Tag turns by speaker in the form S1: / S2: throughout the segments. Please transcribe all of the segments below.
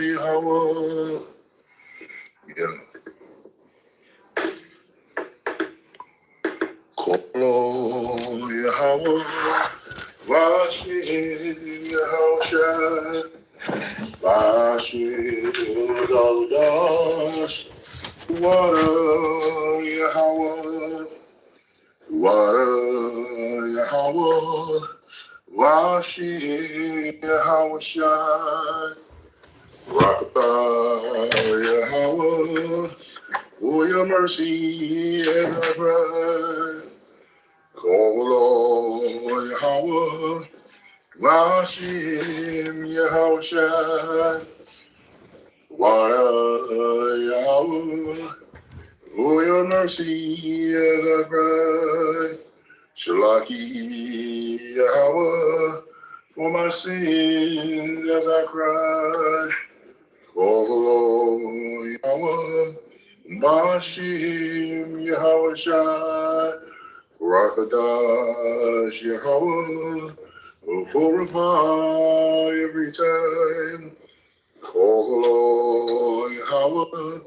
S1: YAHAWAH. Yeah. Kolo YAHAWAH. Vashim Yahushua. Vashim Dash. YAHAWAH. YAHAWAH. Washim Yahushua. Rakatha Yahweh, for your mercy and I cry. Call on Yahweh, Washim Yahushua. Wada Yahweh, for your mercy and I cry. Shalaki Yahweh, for my sins as I cry. Oh, Yahweh, Bashim Yahushua, Rakadash Yahweh, for reply every time. Oh, Yahweh,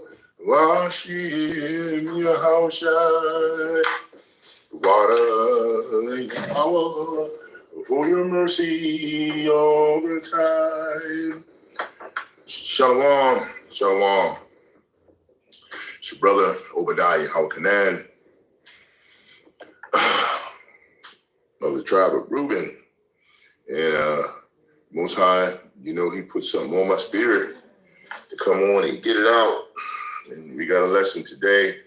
S1: Bashim Yahushua, Wada Yahweh, for your mercy all the time. Shalom, shalom. It's your brother Obadiah Hawkanan of the tribe of Reuben. And Most High, you know, he put something on my spirit to come on and get it out. And we got a lesson today.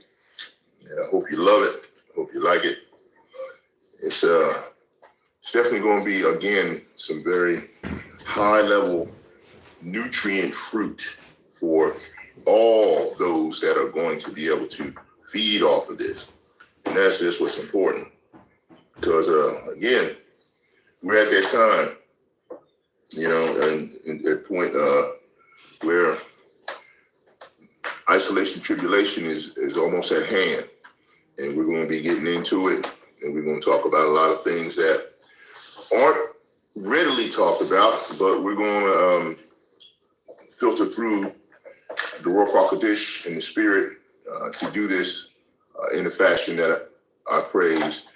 S1: And I hope you love it. I hope you like it. It's definitely going to be, again, some very high-level nutrient fruit for all those that are going to be able to feed off of this. And that's just what's important. Because, again, we're at that time, you know, and at that point where isolation tribulation is almost at hand. And we're going to be getting into it. And we're going to talk about a lot of things that aren't readily talked about, but we're going to filter through the Ruach HaKodesh and the Spirit to do this in a fashion that I praise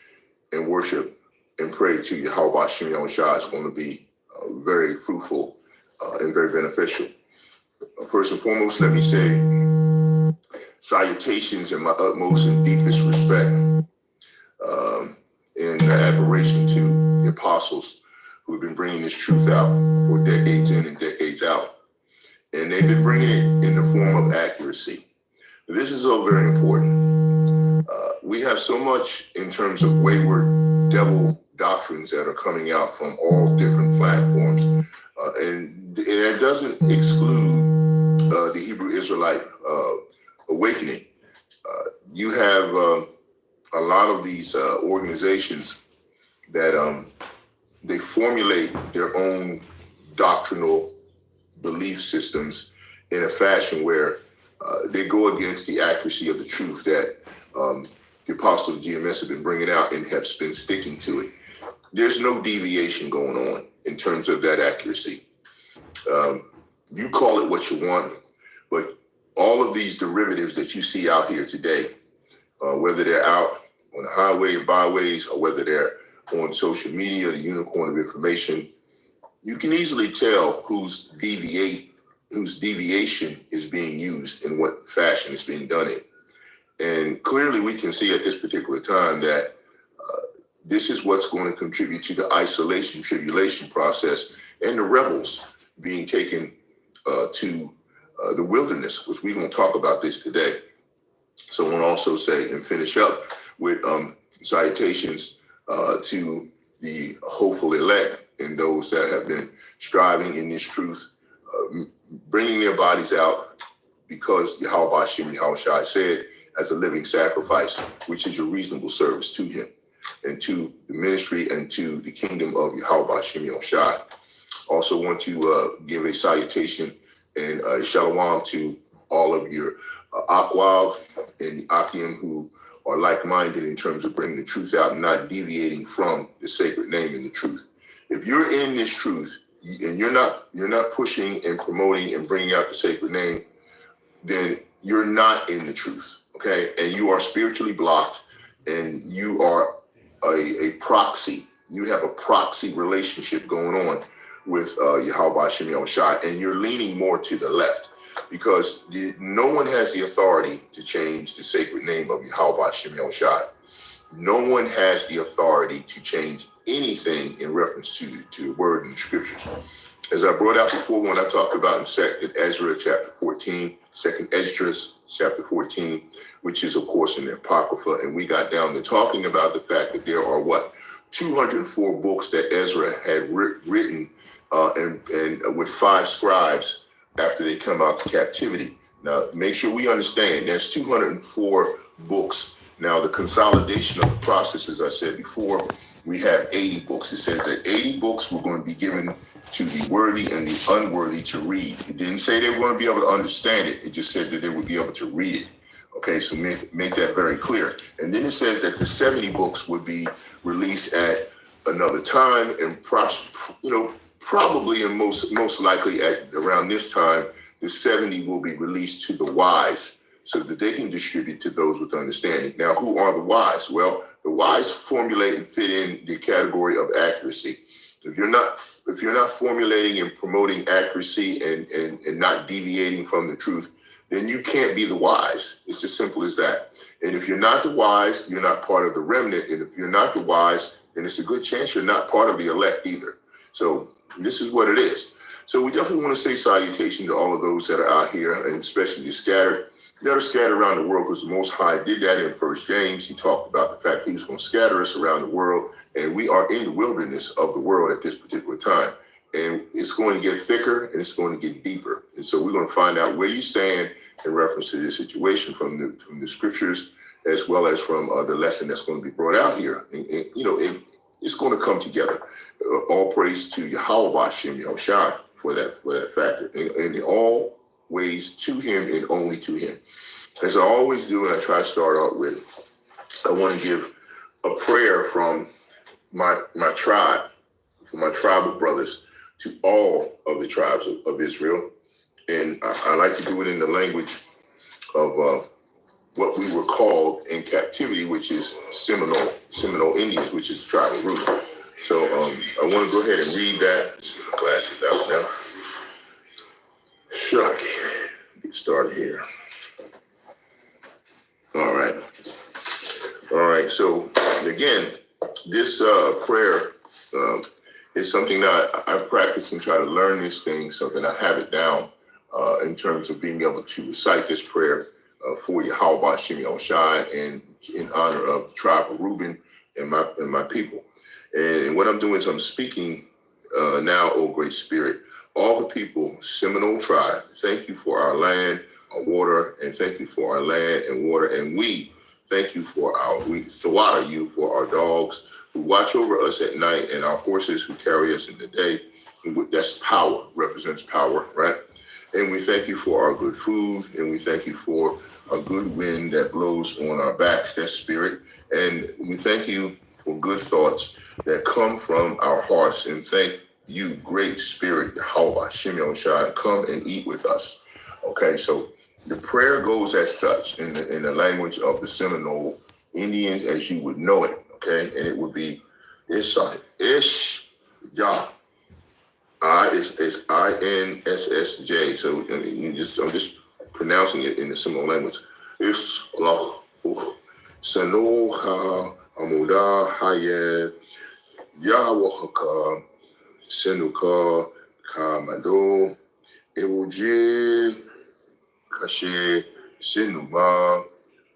S1: and worship and pray to Yahawah Shem Yahushua is going to be very fruitful and very beneficial. First and foremost, let me say salutations and my utmost and deepest respect and admiration to the apostles who have been bringing this truth out for decades in and decades out. And they've been bringing it in the form of accuracy. This is all very important. We have so much in terms of wayward devil doctrines that are coming out from all different platforms. And it doesn't exclude the Hebrew Israelite awakening. You have a lot of these organizations that they formulate their own doctrinal belief systems in a fashion where they go against the accuracy of the truth that the apostles of GMS have been bringing out and have been sticking to it. There's no deviation going on in terms of that accuracy. You call it what you want, but all of these derivatives that you see out here today, whether they're out on the highway and byways or whether they're on social media, the unicorn of information, you can easily tell whose deviation is being used and what fashion is being done in. And clearly we can see at this particular time that this is what's going to contribute to the isolation tribulation process and the rebels being taken to the wilderness, which we're going to talk about this today. So I want to also say and finish up with salutations to the hopeful elect and those that have been striving in this truth, bringing their bodies out because Yahawah Shem Yahushua said as a living sacrifice, which is a reasonable service to him and to the ministry and to the kingdom of Yahawah Shem Yahushua. Also want to give a salutation and shalom to all of your Akwav and Akim who are like-minded in terms of bringing the truth out and not deviating from the sacred name and the truth. If you're in this truth, and you're not pushing and promoting and bringing out the sacred name, then you're not in the truth, okay? And you are spiritually blocked, and you are a proxy. You have a proxy relationship going on with YAHAWAH Shem Yahushua, and you're leaning more to the left, because no one has the authority to change the sacred name of YAHAWAH Shem Yahushua. No one has the authority to change anything in reference to the word in the scriptures. As I brought out before when I talked about in 2nd Ezra chapter 14, 2nd Esdras chapter 14, which is of course in the Apocrypha, and we got down to talking about the fact that there are 204 books that Ezra had written and with 5 scribes after they come out of captivity. Now, make sure we understand there's 204 books. Now, the consolidation of the process, as I said before, we have 80 books. It says that 80 books were going to be given to the worthy and the unworthy to read. It didn't say they were going to be able to understand it. It just said that they would be able to read it. Okay, so make that very clear. And then it says that the 70 books would be released at another time, and probably and most likely at around this time, the 70 will be released to the wise, so that they can distribute to those with understanding. Now, who are the wise? Well, the wise formulate and fit in the category of accuracy. If you're not formulating and promoting accuracy and not deviating from the truth, then you can't be the wise. It's as simple as that. And if you're not the wise, you're not part of the remnant. And if you're not the wise, then it's a good chance you're not part of the elect either. So this is what it is. So we definitely want to say salutation to all of those that are out here, and especially the scattered. That are scattered around the world, because the Most High did that in 1 James. He talked about the fact he was going to scatter us around the world, and we are in the wilderness of the world at this particular time. And it's going to get thicker and it's going to get deeper. And so we're going to find out where you stand in reference to this situation from the scriptures, as well as from the lesson that's going to be brought out here. And it's going to come together. All praise to YAHAWAH Shem Yahushua for that factor. And all ways to him and only to him. As I always do, and I try to start out with, I want to give a prayer from my tribe, from my tribal brothers, to all of the tribes of Israel. And I like to do it in the language of what we were called in captivity, which is Seminole Indians, which is the tribe of Reuben. So I want to go ahead and read that. Glasses out now. Shuck. Get started here. All right. So again, this prayer is something that I practice and try to learn this thing so that I have it down in terms of being able to recite this prayer for YAHAWAH Shem Yahushua and in honor of the tribe of Reuben and my people. And what I'm doing is I'm speaking now, O Great Spirit, all the people, Seminole tribe, thank you for our land, our water, and thank you for our land and water. And we thank you for we thwata you for our dogs who watch over us at night, and our horses who carry us in the day. That's power, represents power, right? And we thank you for our good food, and we thank you for a good wind that blows on our backs, that's spirit. And we thank you for good thoughts that come from our hearts, and thank you, Great Spirit, YAHAWAH Shem Yahushua, come and eat with us. Okay, so the prayer goes as such in the language of the Seminole Indians as you would know it. Okay, and it would be Ish Yah. It's INSSJ. So I'm just pronouncing it in the Seminole language. Ish Allah Sanoha Amuda Haye Yahawah Senuka Kamado Ewoje Kashe Senuma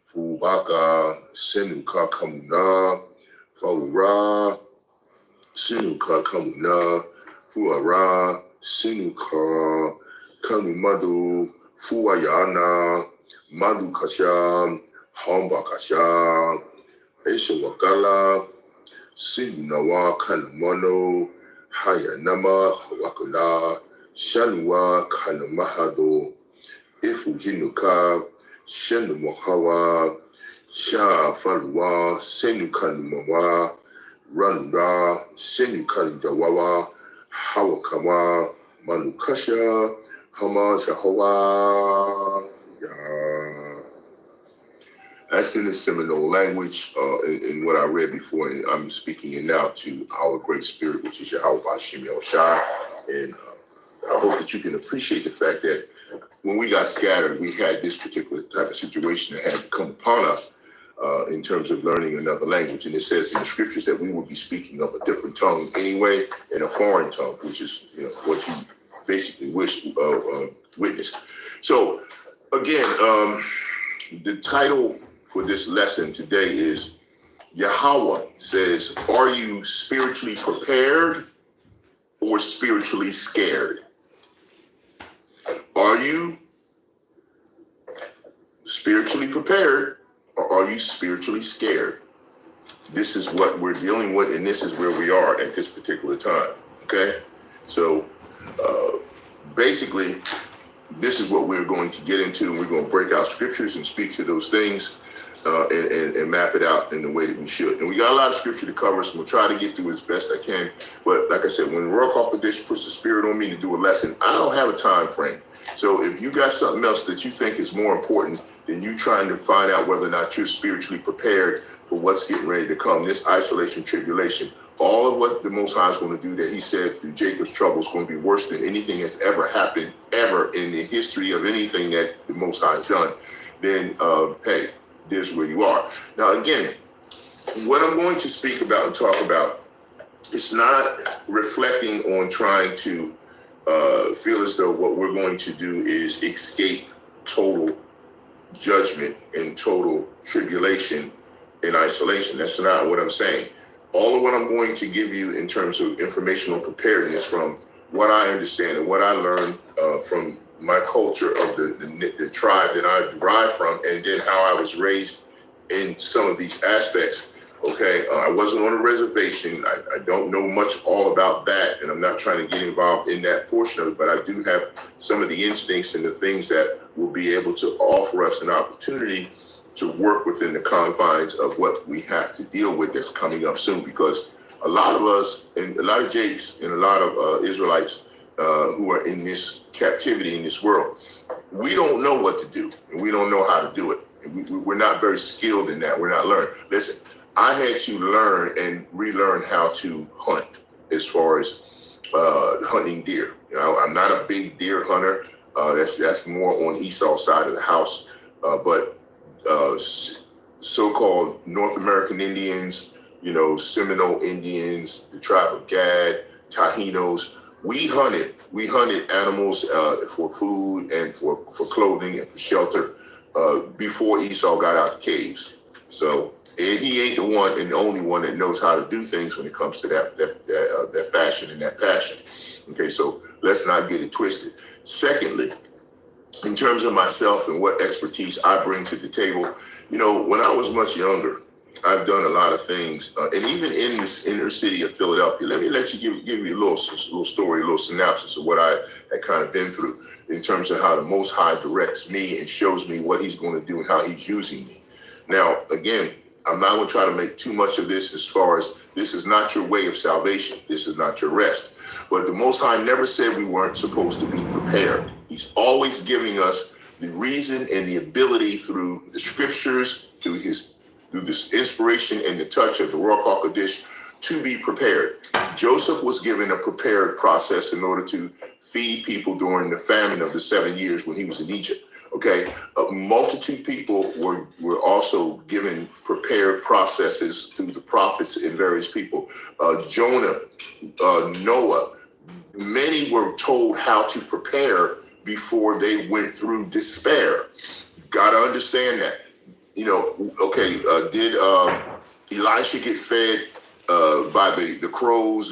S1: Fubaka Senuka Kamuna Faura Senuka Kamuna Fuara Senuka Kamumadu Fuayana Madu Kasha Hamba Kasha Eshawakala Sinunawa Kanamono Hayanama Hawakala Shanua Kanamahado Ifujinuka Shenumahawa Sha Falua Senukanumawa Ranura Senukandawawa YAHAWAH, Manukasha, Hama, YAHAWAH, Yah. That's in the Seminole language, in what I read before, and I'm speaking it now to our great spirit, which is YAHAWAH Shem Shai. And I hope that you can appreciate the fact that when we got scattered, we had this particular type of situation that had to come upon us in terms of learning another language. And it says in the scriptures that we will be speaking of a different tongue anyway, in a foreign tongue, which is what you basically witnessed. So again, the title for this lesson today is YAHAWAH says, are you spiritually prepared or spiritually scared? Are you spiritually prepared or are you spiritually scared? This is what we're dealing with, and this is where we are at this particular time, okay? So basically, this is what we're going to get into. We're going to break out scriptures and speak to those things and map it out in the way that we should. And we got a lot of scripture to cover, so we'll try to get through as best I can. But like I said, when Royal Coffee Dish puts the spirit on me to do a lesson, I don't have a time frame. So if you got something else that you think is more important than you trying to find out whether or not you're spiritually prepared for what's getting ready to come, this isolation, tribulation, all of what the Most High is going to do that he said through Jacob's trouble is going to be worse than anything that's ever happened, ever in the history of anything that the Most High has done, then, hey, there's where you are. Now, again, what I'm going to speak about and talk about, it's not reflecting on trying to feel as though what we're going to do is escape total judgment and total tribulation and isolation. That's not what I'm saying. All of what I'm going to give you in terms of informational preparedness from what I understand and what I learned from my culture of the tribe that I derived from, and then how I was raised in some of these aspects. Okay, I wasn't on a reservation. I don't know much all about that, and I'm not trying to get involved in that portion of it, but I do have some of the instincts and the things that will be able to offer us an opportunity to work within the confines of what we have to deal with that's coming up soon, because a lot of us, and a lot of Jakes and a lot of Israelites who are in this captivity in this world, we don't know what to do, and we don't know how to do it. And we're not very skilled in that. We're not learned. Listen, I had to learn and relearn how to hunt as far as hunting deer. I'm not a big deer hunter. That's more on Esau's side of the house. But so-called North American Indians, Seminole Indians, the tribe of Gad, Tahinos, we hunted animals for food and for clothing and for shelter before Esau got out the caves. So, and he ain't the one and the only one that knows how to do things when it comes to that fashion and that passion. Okay, so let's not get it twisted. Secondly, in terms of myself and what expertise I bring to the table, when I was much younger, I've done a lot of things, and even in this inner city of Philadelphia. Let you give you a little story, a little synopsis of what I had kind of been through in terms of how the Most High directs me and shows me what he's going to do and how he's using me. Now, again, I'm not going to try to make too much of this as far as this is not your way of salvation. This is not your rest. But the Most High never said we weren't supposed to be prepared. He's always giving us the reason and the ability through the scriptures, through this inspiration and the touch of the Ruach HaKodesh to be prepared. Joseph was given a prepared process in order to feed people during the famine of the 7 years when he was in Egypt. Okay, a multitude of people were also given prepared processes through the prophets and various people. Jonah, Noah, many were told how to prepare before they went through despair. Got to understand that. Did Elisha get fed by the crows?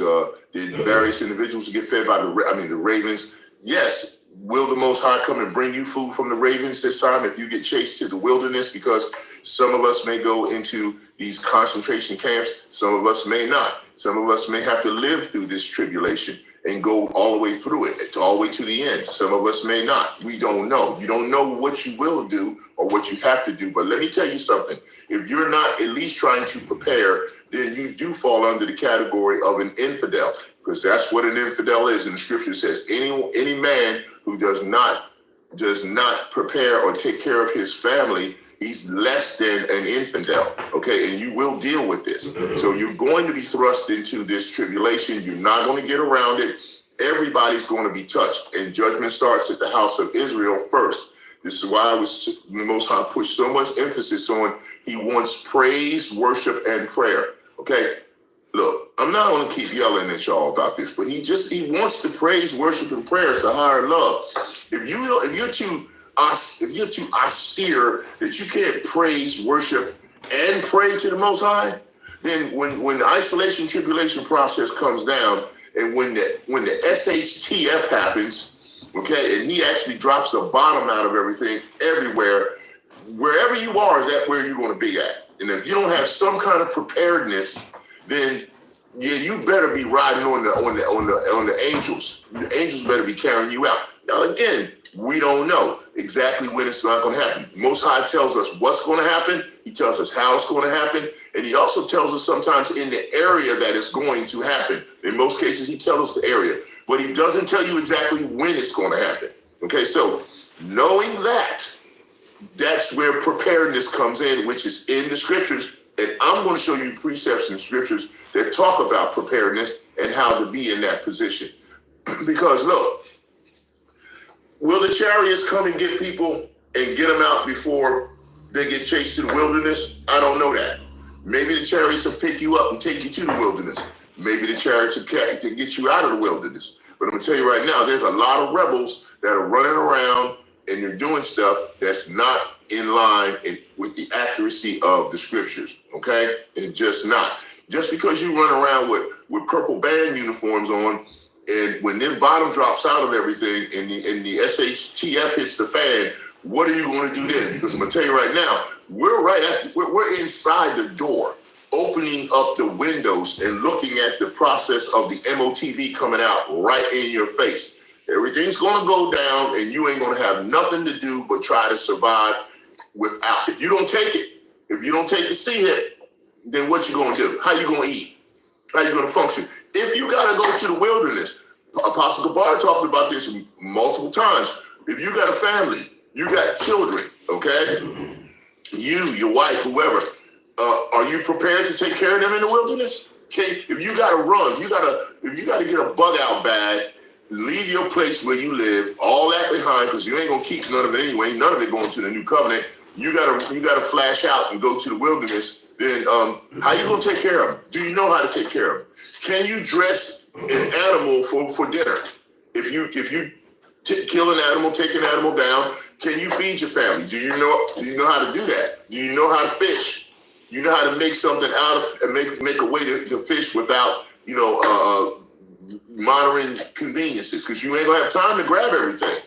S1: Did various individuals get fed by the ravens? Yes. Will the Most High come and bring you food from the ravens this time if you get chased to the wilderness? Because some of us may go into these concentration camps. Some of us may not. Some of us may have to live through this tribulation and go all the way through it, all the way to the end. Some of us may not. We don't know. You don't know what you will do or what you have to do. But let me tell you something. If you're not at least trying to prepare, then you do fall under the category of an infidel. because that's what an infidel is. And the scripture says any man who does not prepare or take care of his family, he's less than an infidel, okay? And you will deal with this. So you're going to be thrust into this tribulation. You're not going to get around it. Everybody's going to be touched. And judgment starts at the house of Israel first. This is why the Most High pushed so much emphasis on he wants praise, worship, and prayer, okay? Look, I'm not going to keep yelling at y'all about this, but he wants to praise, worship, and prayer. It's a higher love. If you're too austere that you can't praise, worship, and pray to the Most High, then when the isolation tribulation process comes down, and when the SHTF happens, okay, and he actually drops the bottom out of everything everywhere, wherever you are, is that where you're going to be at? And if you don't have some kind of preparedness, then yeah, you better be riding on the angels. The angels better be carrying you out. Now again, we don't know exactly when it's not going to happen. Most High tells us what's going to happen. He tells us how it's going to happen. And he also tells us sometimes in the area that it's going to happen. In most cases, he tells us the area. But he doesn't tell you exactly when it's going to happen. Okay, so knowing that, that's where preparedness comes in, which is in the scriptures. And I'm going to show you precepts in scriptures that talk about preparedness and how to be in that position. Because look, will the chariots come and get people and get them out before they get chased to the wilderness? I don't know that. Maybe the chariots will pick you up and take you to the wilderness. Maybe the chariots will get you out of the wilderness. But I'm going to tell you right now, there's a lot of rebels that are running around and they're doing stuff that's not in line with the accuracy of the scriptures, okay? It's just not. Just because you run around with purple band uniforms on, and when their bottom drops out of everything and the SHTF hits the fan, what are you going to do then? Because I'm going to tell you right now, we're inside the door, opening up the windows and looking at the process of the MOTV coming out right in your face. Everything's going to go down and you ain't going to have nothing to do but try to survive without. If you don't take the C hit, then what you going to do? How you going to eat? How you going to function? If you got to go to the wilderness, Apostle Gabar talked about this multiple times. If you got a family, you got children, okay? You, your wife, whoever, are you prepared to take care of them in the wilderness? Okay, if you got to run, if you got to get a bug out bag, leave your place where you live, all that behind, because you ain't gonna keep none of it anyway. None of it going to the new covenant. You gotta flash out and go to the wilderness. Then how you gonna take care of them? Do you know how to take care of them? Can you dress an animal for dinner? If you kill an animal, take an animal down, can you feed your family? Do you know how to do that? Do you know how to fish? You know how to make something out of and make a way to fish without monitoring conveniences, because you ain't gonna have time to grab everything.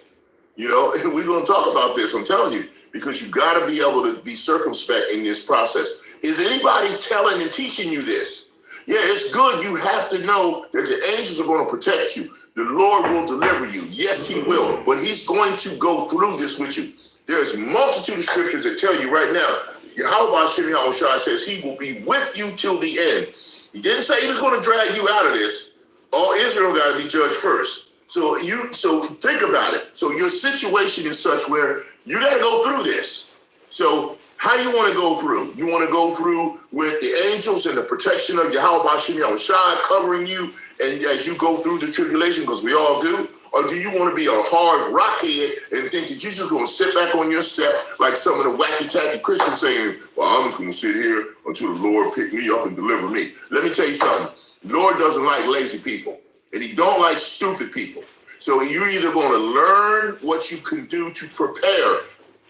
S1: We're gonna talk about this, I'm telling you, because you gotta be able to be circumspect in this process. Is anybody telling and teaching you this? Yeah, it's good. You have to know that the angels are going to protect you. The Lord will deliver you. Yes, he will. But he's going to go through this with you. There's a multitude of scriptures that tell you right now, YAHAWAH says he will be with you till the end. He didn't say he was going to drag you out of this. All Israel got to be judged first. So think about it. So your situation is such where you got to go through this. So how do you want to go through? You want to go through with the angels and the protection of YAHAWAH covering you, and as you go through the tribulation, because we all do? Or do you want to be a hard rockhead and think that you're just going to sit back on your step like some of the wacky-tacky Christians saying, well, I'm just going to sit here until the Lord pick me up and deliver me. Let me tell you something. The Lord doesn't like lazy people, and he don't like stupid people. So you're either going to learn what you can do to prepare.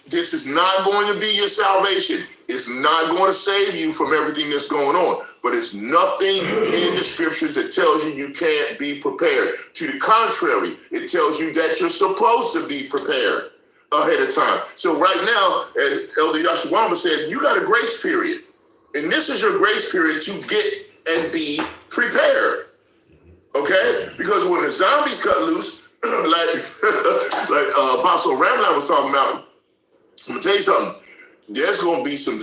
S1: This is not going to be your salvation. It's not going to save you from everything that's going on. But it's nothing in the scriptures that tells you you can't be prepared. To the contrary, it tells you that you're supposed to be prepared ahead of time. So right now, as Elder Yashawama said, you got a grace period. And this is your grace period to get and be prepared. Okay? Because when the zombies cut loose, like Apostle Ramlan was talking about, I'm gonna tell you something. There's gonna be some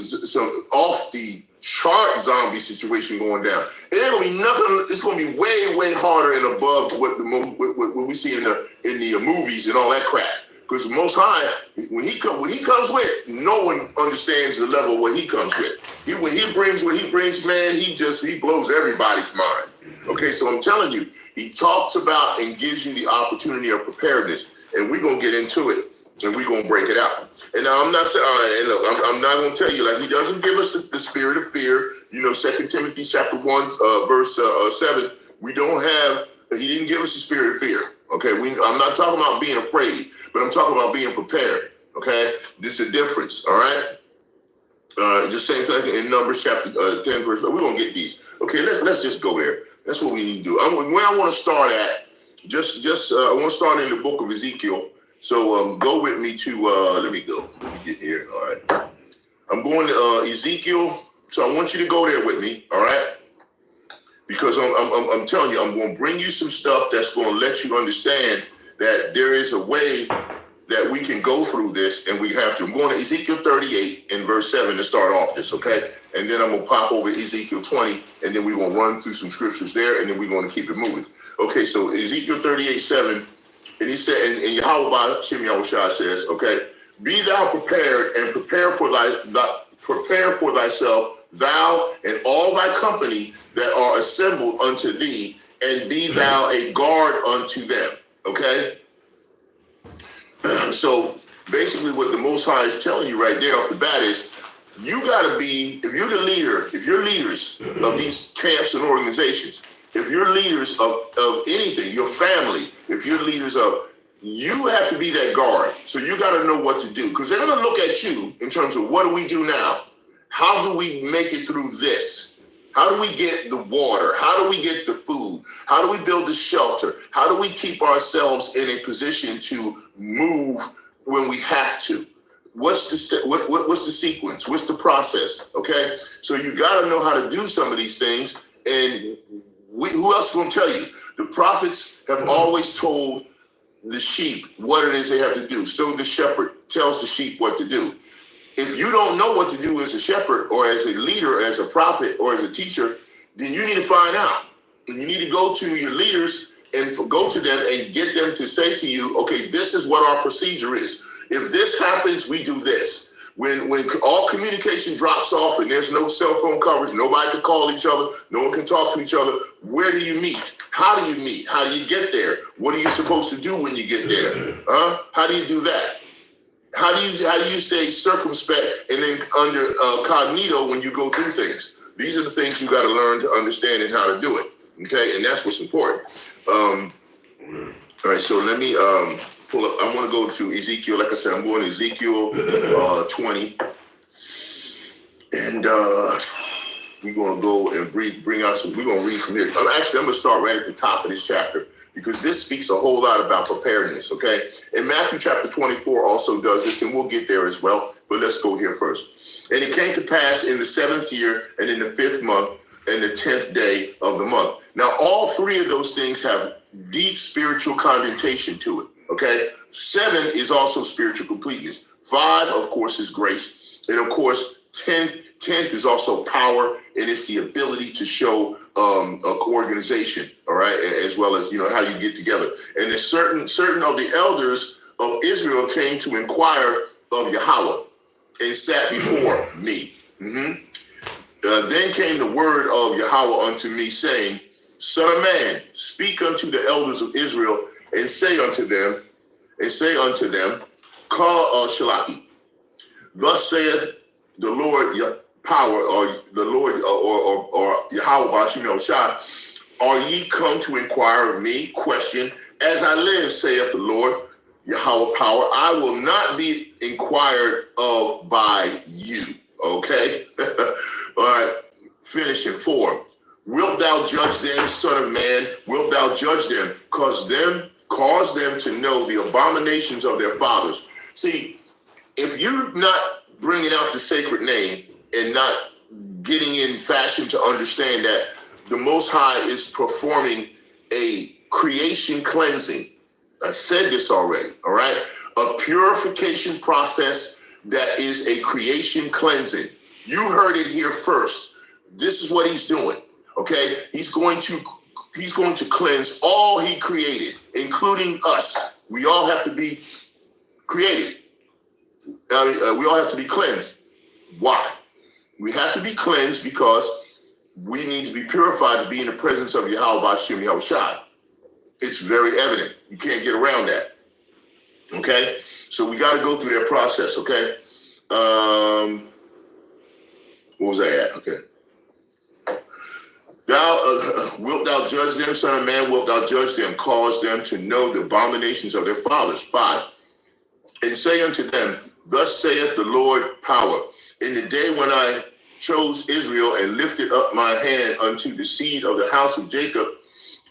S1: off the chart zombie situation going down. It ain't gonna be nothing. It's gonna be way, way harder and above what what we see in the movies and all that crap. Because the Most High, when he comes with, no one understands the level of what he comes with. When he brings what he brings, man, he blows everybody's mind. Okay, so I'm telling you, he talks about and gives you the opportunity of preparedness, and we're gonna get into it, and we're gonna break it out. And now I'm not saying, and look, I'm not gonna tell you, like, he doesn't give us the spirit of fear. 2 Timothy chapter 1, verse 7. We don't have. He didn't give us the spirit of fear. Okay, I'm not talking about being afraid, but I'm talking about being prepared. Okay, there's a difference. All right. Just saying something in Numbers chapter 10, verse. We're gonna get these. Okay, let's just go there. That's what we need to do. Where I want to start at. I want to start in the book of Ezekiel. So go with me to. Let me get here. All right. I'm going to Ezekiel. So I want you to go there with me. All right. Because I'm telling you, I'm going to bring you some stuff that's going to let you understand that there is a way that we can go through this, and we have to. I'm going to Ezekiel 38 and verse 7 to start off this, okay? And then I'm going to pop over Ezekiel 20, and then we're going to run through some scriptures there, and then we're going to keep it moving. Okay, so Ezekiel 38, 7, and he said, and YAHAWAH, YAHWAH says, okay, be thou prepared and prepare for thyself, thou and all thy company that are assembled unto thee, and be thou a guard unto them. Okay? So basically what the Most High is telling you right there off the bat is, you gotta be, if you're leaders of these camps and organizations, if you're leaders of anything, your family, if you're leaders of, you have to be that guard. So you gotta know what to do. Because they're gonna look at you in terms of, what do we do now? How do we make it through this? How do we get the water? How do we get the food? How do we build the shelter? How do we keep ourselves in a position to move when we have to? What's the sequence? What's the process? Okay, so you got to know how to do some of these things. And who else is going to tell you? The prophets have always told the sheep what it is they have to do. So the shepherd tells the sheep what to do. If you don't know what to do as a shepherd or as a leader, as a prophet or as a teacher, then you need to find out. And you need to go to your leaders and go to them and get them to say to you, okay, this is what our procedure is. If this happens, we do this. When all communication drops off and there's no cell phone coverage, nobody can call each other, no one can talk to each other, where do you meet? How do you meet? How do you get there? What are you supposed to do when you get there? How do you do that? How do you stay circumspect and then under cognito when you go through things? These are the things you got to learn to understand and how to do it. Okay, and that's what's important. All right, so let me pull up. I want to go to Ezekiel. Like I said, I'm going to Ezekiel 20, and we're going to go and bring out some. We're going to read from here. I'm going to start right at the top of this chapter, because this speaks a whole lot about preparedness, okay? And Matthew chapter 24 also does this, and we'll get there as well, but let's go here first. And it came to pass in the 7th year, and in the 5th month, and the 10th day of the month. Now, all three of those things have deep spiritual connotation to it, okay? 7 is also spiritual completeness. 5, of course, is grace. And of course, 10th is also power, and it's the ability to show organization, all right, as well as, how you get together. And there's certain of the elders of Israel came to inquire of YAHAWAH and sat before me. Then came the word of YAHAWAH unto me, saying, Son of man, speak unto the elders of Israel, and say unto them, call Shalaki. Thus saith the Lord power, or the Lord, or YAHAWAH, are ye come to inquire of me? Question, as I live, saith the Lord, YAHAWAH power, I will not be inquired of by you. Okay? All right, finishing 4. Wilt thou judge them, son of man? Wilt thou judge them? Cause them to know the abominations of their fathers. See, if you're not bringing out the sacred name and not getting in fashion to understand that the Most High is performing a creation cleansing. I said this already, all right? A purification process that is a creation cleansing. You heard it here first. This is what he's doing. Okay, he's going to cleanse all he created, including us. We all have to be created. We all have to be cleansed. Why? We have to be cleansed because we need to be purified to be in the presence of Yahawah Shem Yahushai. It's very evident. You can't get around that. Okay? So we got to go through that process, okay? What was I at? Okay. Wilt thou judge them, son of man? Wilt thou judge them? Cause them to know the abominations of their fathers. 5. And say unto them, thus saith the Lord power. In the day when I chose Israel and lifted up my hand unto the seed of the house of Jacob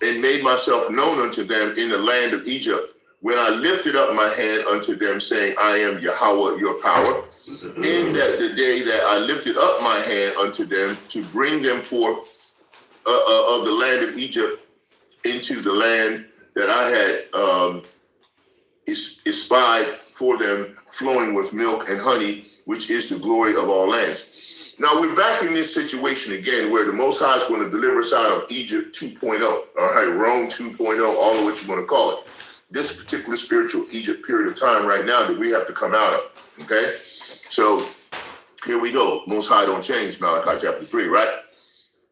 S1: and made myself known unto them in the land of Egypt, when I lifted up my hand unto them, saying, I am Yahawah, your power, in that the day that I lifted up my hand unto them to bring them forth of the land of Egypt into the land that I had espied for them, flowing with milk and honey, which is the glory of all lands. Now we're back in this situation again where the Most High is going to deliver us out of Egypt 2.0, all right, Rome 2.0, all of what you want to call it. This particular spiritual Egypt period of time right now that we have to come out of, okay? So here we go. Most High don't change, Malachi chapter 3, right?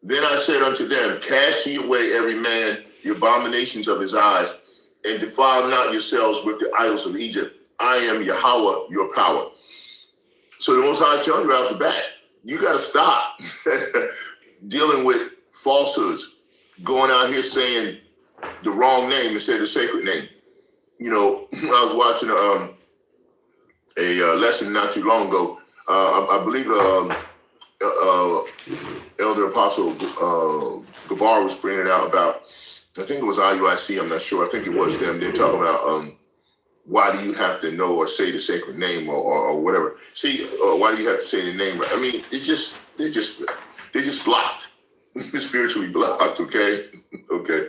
S1: Then I said unto them, cast ye away every man the abominations of his eyes, and defile not yourselves with the idols of Egypt. I am Yahawah, your power. So the Most High tells you out the bat, you got to stop dealing with falsehoods, going out here saying the wrong name instead of the sacred name. You know, I was watching a lesson not too long ago. I believe Elder Apostle Gabar was bringing it out about, I think it was IUIC, I'm not sure. I think it was them. They're talking about why do you have to know or say the sacred name or whatever. See, why do you have to say the name? I mean, they're just blocked, spiritually blocked. Okay, okay.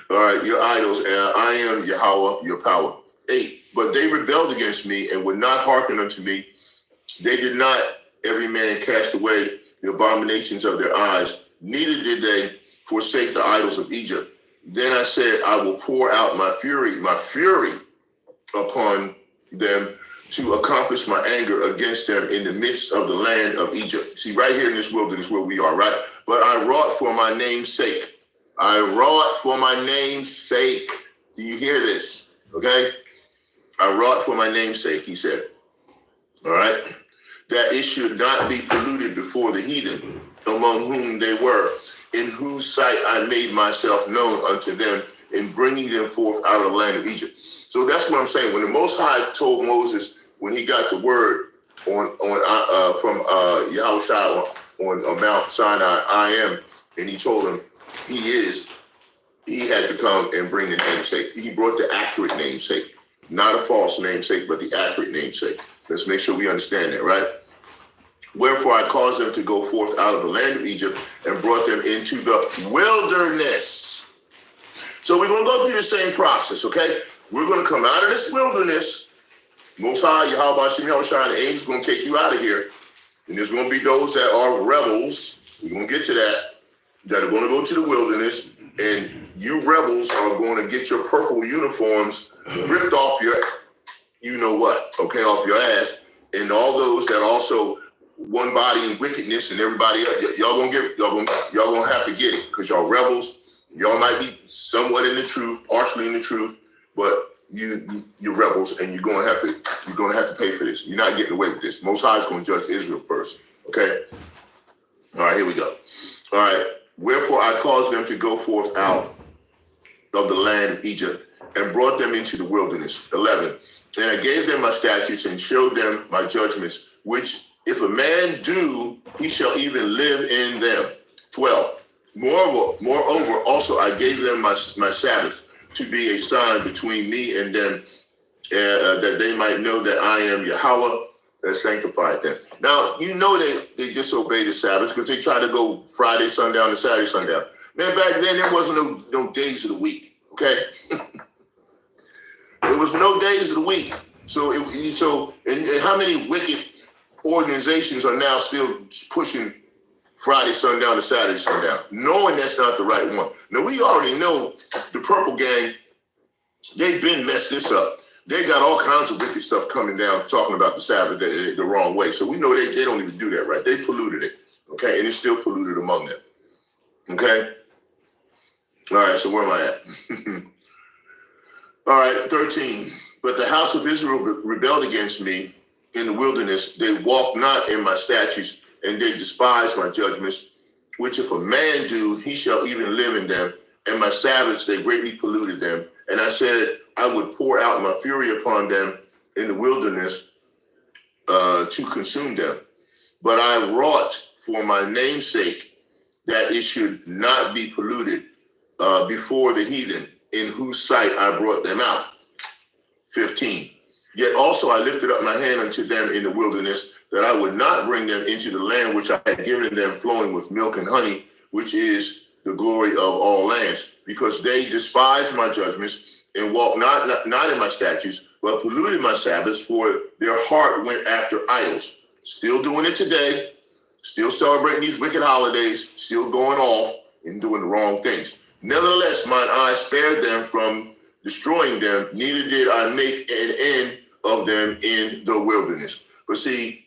S1: All right, your idols. I am Yahawah, your power. 8. But they rebelled against me and would not hearken unto me. They did not every man cast away the abominations of their eyes, neither did they forsake the idols of Egypt. Then I said, I will pour out my fury upon them to accomplish my anger against them in the midst of the land of Egypt. See, right here in this wilderness where we are, right? But I wrought for my name's sake. I wrought for my name's sake. Do you hear this? Okay? I wrought for my name's sake, he said. All right? That it should not be polluted before the heathen, among whom they were, in whose sight I made myself known unto them in bringing them forth out of the land of Egypt. So that's what I'm saying. When the Most High told Moses, when he got the word from Yahushua on Mount Sinai, I am, and he told him he had to come and bring the namesake. He brought the accurate namesake, not a false namesake, but the accurate namesake. Let's make sure we understand that, right? Wherefore I caused them to go forth out of the land of Egypt and brought them into the wilderness. So we're going to go through the same process, okay? We're going to come out of this wilderness. Most High, Yahawah Shem Yahushua, the angels going to take you out of here. And there's going to be those that are rebels. We're going to get to that are going to go to the wilderness. And you rebels are going to get your purple uniforms ripped off your, you know what, okay, off your ass. And all those that also one body in wickedness and everybody else, y'all gonna have to get it because y'all rebels. Y'all might be somewhat in the truth, partially in the truth, but you're rebels and you're gonna have to pay for this. You're not getting away with this. Most High is gonna judge Israel first. Okay. All right, here we go. All right. Wherefore I caused them to go forth out of the land of Egypt and brought them into the wilderness. 11. And I gave them my statutes and showed them my judgments, which if a man do, he shall even live in them. 12. Moreover, also I gave them my Sabbath to be a sign between me and them, that they might know that I am Yahawah that sanctified them. Now, you know they disobeyed the Sabbath because they tried to go Friday sundown to Saturday sundown. Man, back then there wasn't no days of the week, okay? There was no days of the week. So and how many wicked organizations are now still pushing Friday sundown to Saturday sundown, knowing that's not the right one. Now, we already know the Purple Gang, they've been messed this up. They got all kinds of wicked stuff coming down, talking about the Sabbath the wrong way. So we know they don't even do that right. They polluted it, okay? And it's still polluted among them, okay? All right, so where am I at? All right, 13. But the house of Israel rebelled against me in the wilderness. They walked not in my statutes, and they despised my judgments, which if a man do, he shall even live in them. And my Sabbaths, they greatly polluted them. And I said, I would pour out my fury upon them in the wilderness to consume them. But I wrought for my name's sake that it should not be polluted before the heathen, in whose sight I brought them out. 15. Yet also I lifted up my hand unto them in the wilderness, that I would not bring them into the land which I had given them, flowing with milk and honey, which is the glory of all lands, because they despised my judgments and walked not in my statutes, but polluted my Sabbaths, for their heart went after idols. Still doing it today, still celebrating these wicked holidays, still going off and doing the wrong things. Nevertheless, mine eye spared them from destroying them, neither did I make an end of them in the wilderness. But see,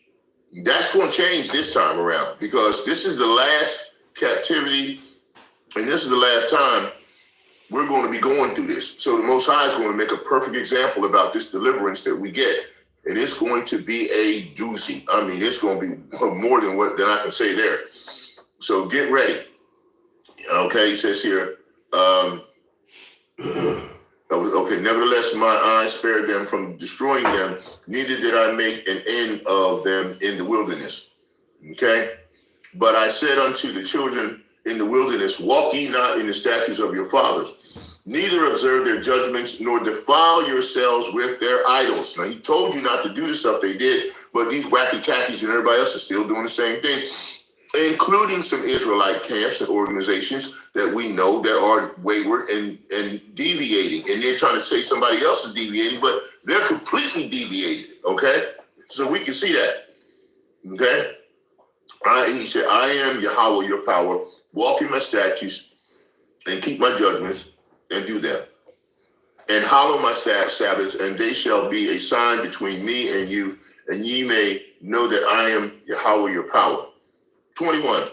S1: that's going to change this time around, because this is the last captivity, and this is the last time we're going to be going through this. So the Most High is going to make a perfect example about this deliverance that we get, and it's going to be a doozy. I mean, it's going to be more than I can say there. So get ready. Okay, he says here, okay, nevertheless, my eyes spared them from destroying them, neither did I make an end of them in the wilderness. Okay? But I said unto the children in the wilderness, walk ye not in the statutes of your fathers, neither observe their judgments, nor defile yourselves with their idols. Now, he told you not to do the stuff they did, but these wacky tackies and everybody else is still doing the same thing, including some Israelite camps and organizations that we know that are wayward and deviating. And they're trying to say somebody else is deviating, but they're completely deviated, okay? So we can see that, okay? He said, I am Yahawah, your power. Walk in my statutes and keep my judgments and do them. And hallow my Sabbaths, and they shall be a sign between me and you, and ye may know that I am Yahawah, your power. 21.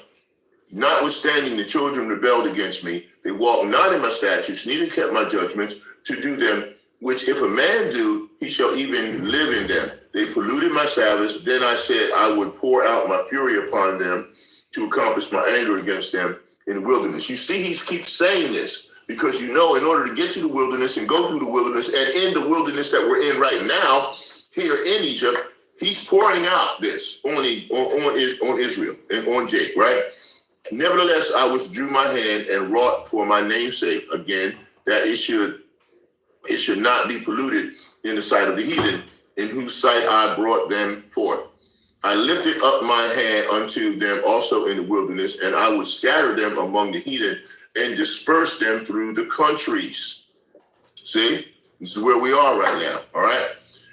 S1: Notwithstanding the children rebelled against me, they walked not in my statutes, neither kept my judgments to do them, which if a man do, he shall even live in them. They polluted my Sabbaths. Then I said I would pour out my fury upon them to accomplish my anger against them in the wilderness. You see, he keeps saying this because, you know, in order to get to the wilderness and go through the wilderness, and in the wilderness that we're in right now, here in Egypt, he's pouring out this on Israel and on Jake, right? Nevertheless, I withdrew my hand and wrought for my name's sake again, that it should not be polluted in the sight of the heathen, in whose sight I brought them forth. I lifted up my hand unto them also in the wilderness, and I would scatter them among the heathen and disperse them through the countries. See, this is where we are right now, all right?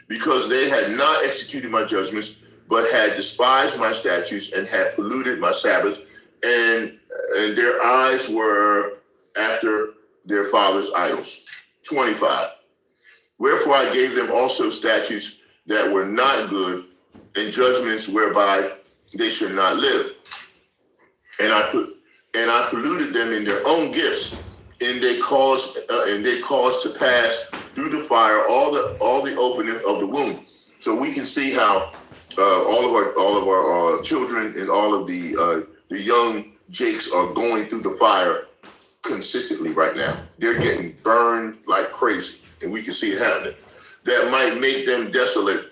S1: Because they had not executed my judgments, but had despised my statutes and had polluted my Sabbaths, and their eyes were after their fathers' idols. 25. Wherefore I gave them also statutes that were not good, and judgments whereby they should not live. And I polluted them in their own gifts, and they caused to pass through the fire all the opening of the womb. So we can see how all of our children and all of the young Jakes are going through the fire consistently right now. They're getting burned like crazy, and we can see it happening. That might make them desolate,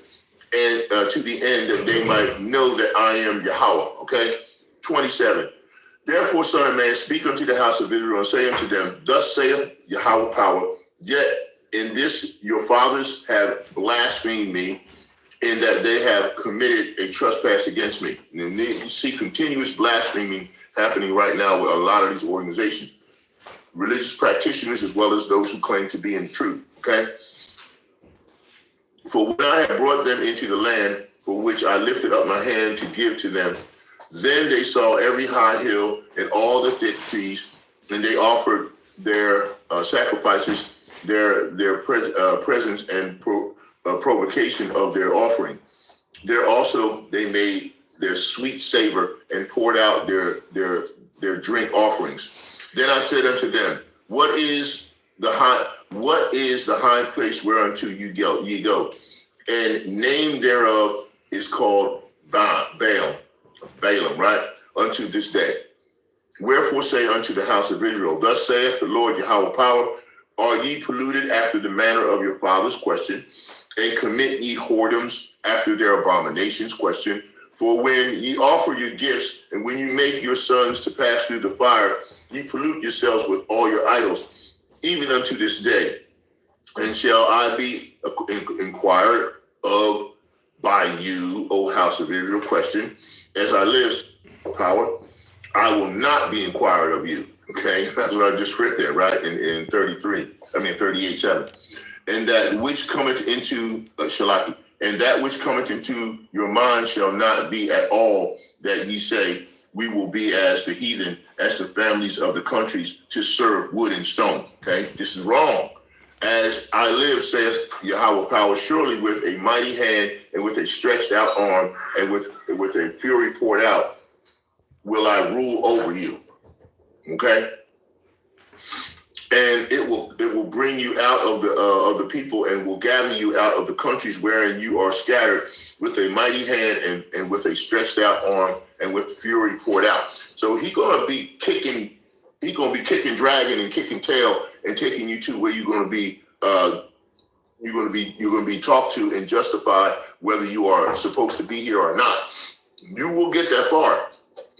S1: and to the end that they might know that I am Yahawah. Okay, 27. Therefore, son of man, speak unto the house of Israel and say unto them, thus saith Yahawah power, yet in this your fathers have blasphemed me, in that they have committed a trespass against me. And you see continuous blaspheming happening right now with a lot of these organizations, religious practitioners as well as those who claim to be in truth, okay? For when I have brought them into the land for which I lifted up my hand to give to them, Then they saw every high hill and all the thick trees, and they offered their sacrifices, their presence and provocation of their offering. There also they made their sweet savor and poured out their drink offerings. Then I said unto them, What is the high place whereunto ye go? And name thereof is called Balaam, right? Unto this day. Wherefore say unto the house of Israel, Thus saith the Lord YAHAWAH, Are ye polluted after the manner of your fathers? Question. And commit ye whoredoms after their abominations? Question. For when ye offer your gifts, and when you make your sons to pass through the fire, ye pollute yourselves with all your idols, even unto this day. And shall I be inquired of by you, O house of Israel? Question. As I live, power, I will not be inquired of you. Okay, that's what I just read there, right? In 38:7. And that which cometh into Shalaki, and that which cometh into your mind shall not be at all that ye say, we will be as the heathen, as the families of the countries, to serve wood and stone. Okay, this is wrong. As I live, saith YAHAWAH, surely with a mighty hand and with a stretched out arm and with a fury poured out, will I rule over you. Okay, and it will bring you out of the people and will gather you out of the countries wherein you are scattered with a mighty hand and with a stretched out arm and with fury poured out. So he's gonna be kicking, dragging, and kicking tail and taking you to where you're gonna be talked to and justified whether you are supposed to be here or not. You will get that far,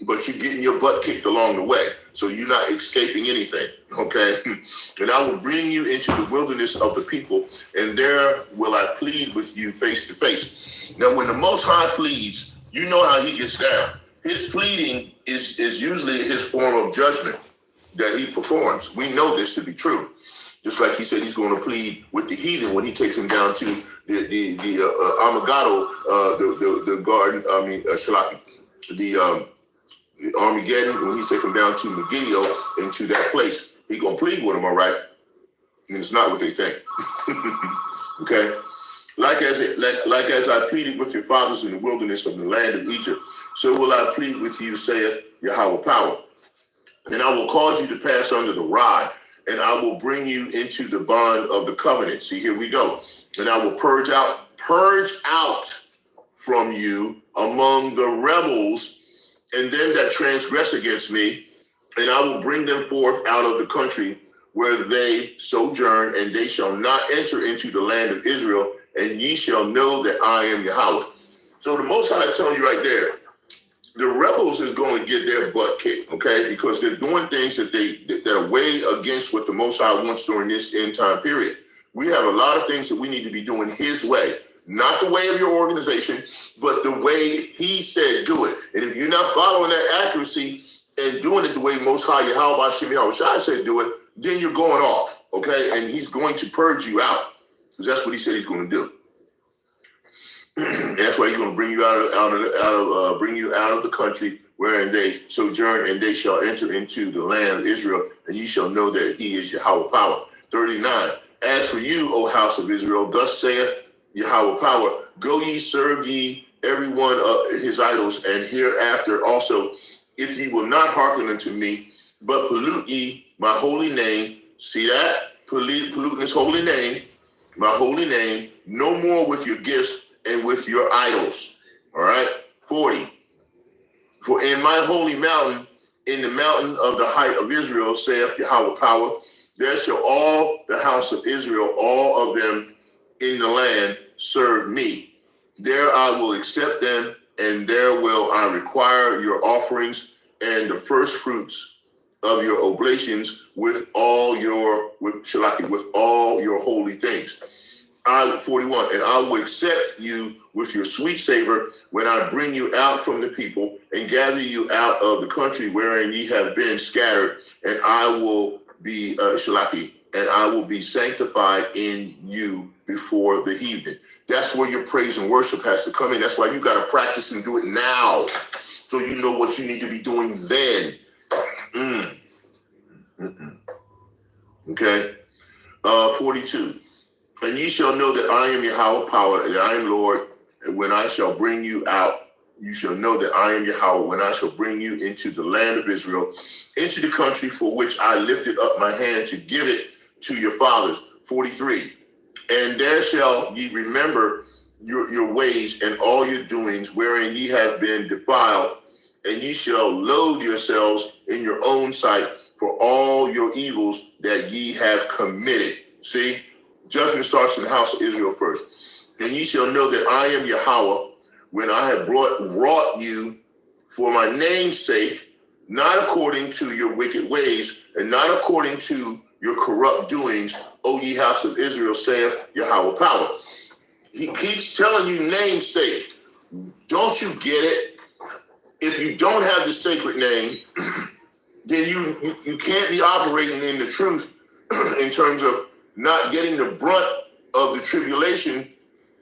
S1: but you're getting your butt kicked along the way. So you're not escaping anything, okay? And I will bring you into the wilderness of the people, and there will I plead with you face to face. Now, when the Most High pleads, you know how he gets down. His pleading is usually his form of judgment that he performs. We know this to be true. Just like he said he's going to plead with the heathen when he takes him down to the Armageddon, the garden, Shalaki, the Armageddon, when he's taken down to Megiddo, into that place, he gonna plead with them, all right? And it's not what they think. Okay? Like as I pleaded with your fathers in the wilderness of the land of Egypt, so will I plead with you, saith YAHAWAH. And I will cause you to pass under the rod, and I will bring you into the bond of the covenant. See, here we go. And I will purge out from you among the rebels and them that transgress against me, and I will bring them forth out of the country where they sojourn, and they shall not enter into the land of Israel, and ye shall know that I am YAHAWAH. So the Most High is telling you right there, the rebels is going to get their butt kicked, okay? Because they're doing things that are way against what the Most High wants during this end time period. We have a lot of things that we need to be doing his way. Not the way of your organization, but the way he said do it. And if you're not following that accuracy and doing it the way Most High YAHAWAH said do it, then you're going off, okay? And he's going to purge you out, because that's what he said he's going to do. That's why he's going to bring you out of the country wherein they sojourn, and they shall enter into the land of Israel, and ye shall know that he is YAHAWAH. 39. As for you, O house of Israel, thus saith YAHAWAH, go ye, serve ye every one of his idols, and hereafter also, if ye will not hearken unto me, but pollute ye my holy name. See that? Polluting his holy name, my holy name, no more with your gifts and with your idols. All right? 40. For in my holy mountain, in the mountain of the height of Israel, saith YAHAWAH, there shall all the house of Israel, all of them in the land, serve me. There I will accept them, and there will I require your offerings and the first fruits of your oblations with all your holy things. 41, and I will accept you with your sweet savor when I bring you out from the people and gather you out of the country wherein ye have been scattered, and I will be and I will be sanctified in you before the heathen. That's where your praise and worship has to come in. That's why you got to practice and do it now. so you know what you need to be doing then. Okay. 42. And ye shall know that I am Yahawah power, that I am Lord, and when I shall bring you out, you shall know that I am Yahawah when I shall bring you into the land of Israel, into the country for which I lifted up my hand to give it to your fathers. 43. And there shall ye remember your ways and all your doings, wherein ye have been defiled, and ye shall loathe yourselves in your own sight for all your evils that ye have committed. See, judgment starts in the house of Israel first. And ye shall know that I am Yahawah when I have wrought you for my name's sake, not according to your wicked ways, and not according to your corrupt doings, O ye house of Israel, saith Yahawah power. He keeps telling you namesake. Don't you get it? If you don't have the sacred name, then you can't be operating in the truth in terms of not getting the brunt of the tribulation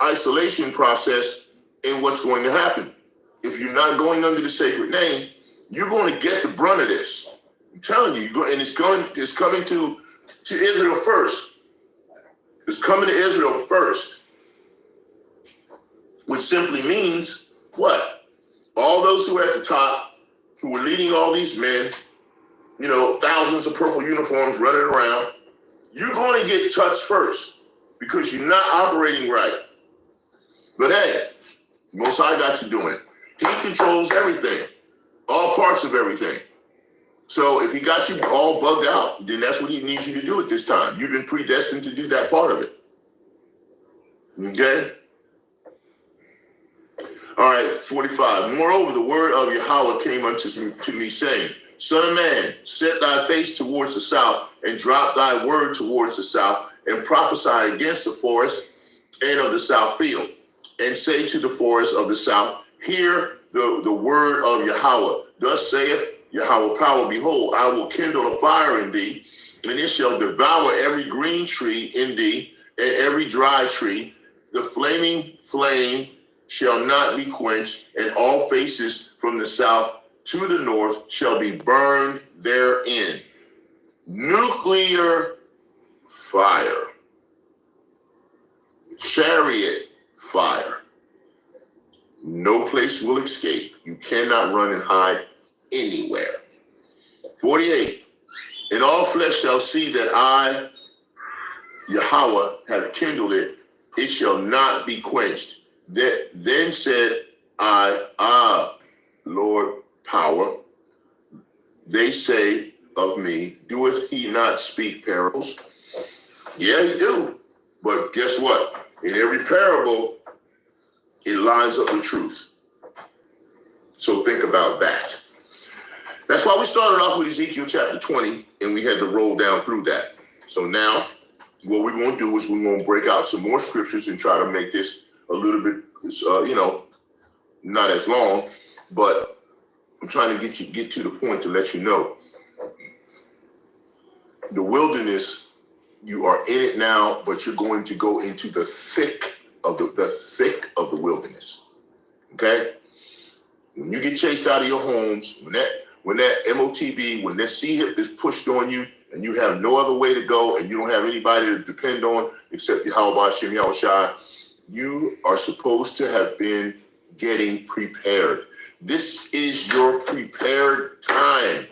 S1: isolation process and what's going to happen. If you're not going under the sacred name, you're going to get the brunt of this. I'm telling you, and it's coming to Israel first. It's coming to Israel first. Which simply means what? All those who are at the top, who were leading all these men, thousands of purple uniforms running around, you're going to get touched first because you're not operating right. But hey, Most High got you doing it. He controls everything, all parts of everything. So if he got you all bugged out, then that's what he needs you to do at this time. You've been predestined to do that part of it. Okay? All right, 45. Moreover, the word of Yahawah came unto me, saying, Son of man, set thy face towards the south, and drop thy word towards the south, and prophesy against the forest and of the south field, and say to the forest of the south, Hear the word of Yahawah. Thus saith Yahawah power, behold, I will kindle a fire in thee, and it shall devour every green tree in thee, and every dry tree. The flaming flame shall not be quenched, and all faces from the south to the north shall be burned therein. Nuclear fire. Chariot fire. No place will escape. You cannot run and hide anywhere. 48. And all flesh shall see that I, Yahawah, have kindled it. It shall not be quenched. Then said I, Lord power, they say of me, doeth he not speak parables? Yeah, he do. But guess what? In every parable, it lines up with truth. So think about that. That's why we started off with Ezekiel chapter 20, and we had to roll down through that. So now, what we're going to do is we're going to break out some more scriptures and try to make this a little bit, not as long, but I'm trying to get to the point to let you know. The wilderness, you are in it now, but you're going to go into the thick of the wilderness. Okay? When you get chased out of your homes, when that MOTB, when that C-hip is pushed on you, and you have no other way to go, and you don't have anybody to depend on except YAHAWAH, Shem Yahushai, you are supposed to have been getting prepared. This is your prepared time.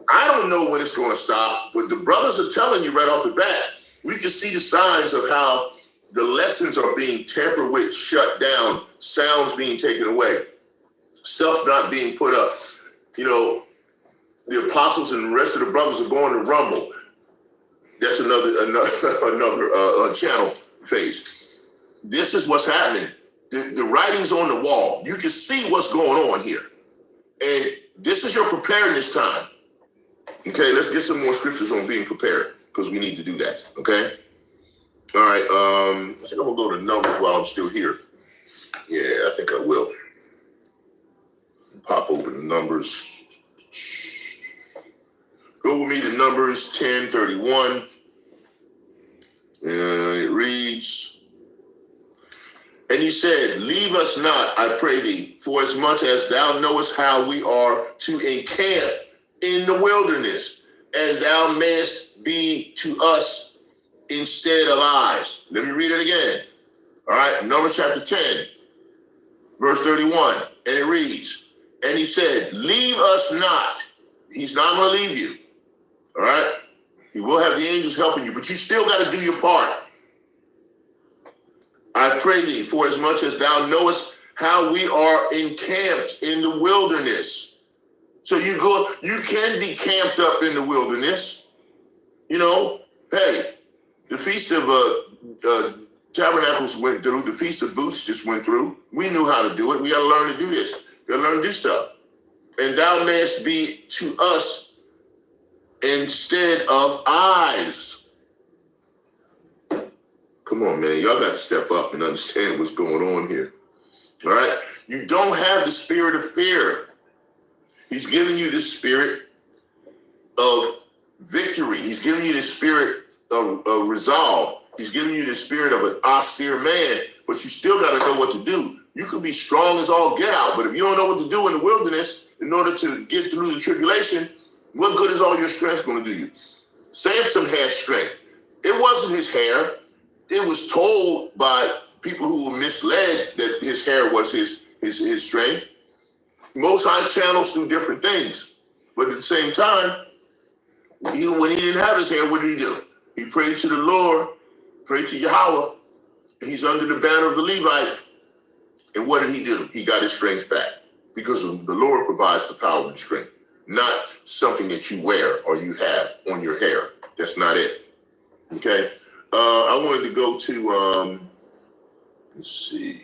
S1: I don't know when it's going to stop, but the brothers are telling you right off the bat. We can see the signs of how the lessons are being tampered with, shut down, sounds being taken away, stuff not being put up. The apostles and the rest of the brothers are going to rumble. That's another channel phase. This is what's happening. The writing's on the wall. You can see what's going on here. And this is your preparedness time. Okay, let's get some more scriptures on being prepared because we need to do that. Okay? All right. I think I'm going to go to Numbers while I'm still here. Yeah, I think I will. Pop over to Numbers. Go with me to Numbers 10:31. And it reads, And he said, leave us not, I pray thee, for as much as thou knowest how we are to encamp in the wilderness, and thou mayest be to us instead of eyes. Let me read it again. All right, Numbers chapter 10, verse 31, and it reads, and he said, leave us not. He's not going to leave you. All right? He will have the angels helping you, but you still got to do your part. I pray thee, for as much as thou knowest how we are encamped in the wilderness. So you can be camped up in the wilderness. You know, hey, the Feast of Tabernacles went through, the Feast of Booths just went through. We knew how to do it. We got to learn to do this. We got to learn to do stuff. And thou mayest be to us instead of eyes. Come on, man. Y'all got to step up and understand what's going on here. All right? You don't have the spirit of fear. He's giving you the spirit of victory. He's giving you the spirit of resolve. He's giving you the spirit of an austere man, but you still got to know what to do. You could be strong as all get out, but if you don't know what to do in the wilderness in order to get through the tribulation, what good is all your strength going to do you? Samson had strength. It wasn't his hair. It was told by people who were misled that his hair was his strength. Most High channels do different things. But at the same time, even when he didn't have his hair, what did he do? He prayed to the Lord, prayed to Yahawah. He's under the banner of the Levite. And what did he do? He got his strength back. Because the Lord provides the power and strength, not something that you wear or you have on your hair. That's not it. Okay? I wanted to go to, let's see,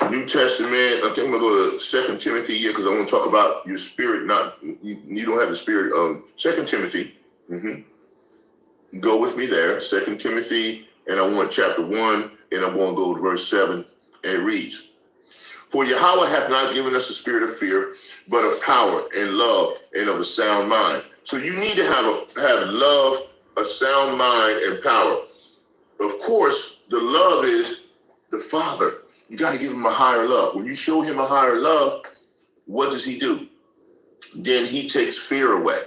S1: New Testament. I think I'm going to go to 2 Timothy here because I want to talk about your spirit. You don't have the spirit of 2 Timothy. Go with me there, 2 Timothy, and I want chapter 1, and I want to go to verse 7, and it reads, for Yahawah hath not given us a spirit of fear, but of power and love and of a sound mind. So you need to have love, a sound mind, and power. Of course, the love is the Father. You got to give him a higher love. When you show him a higher love, what does he do? Then he takes fear away.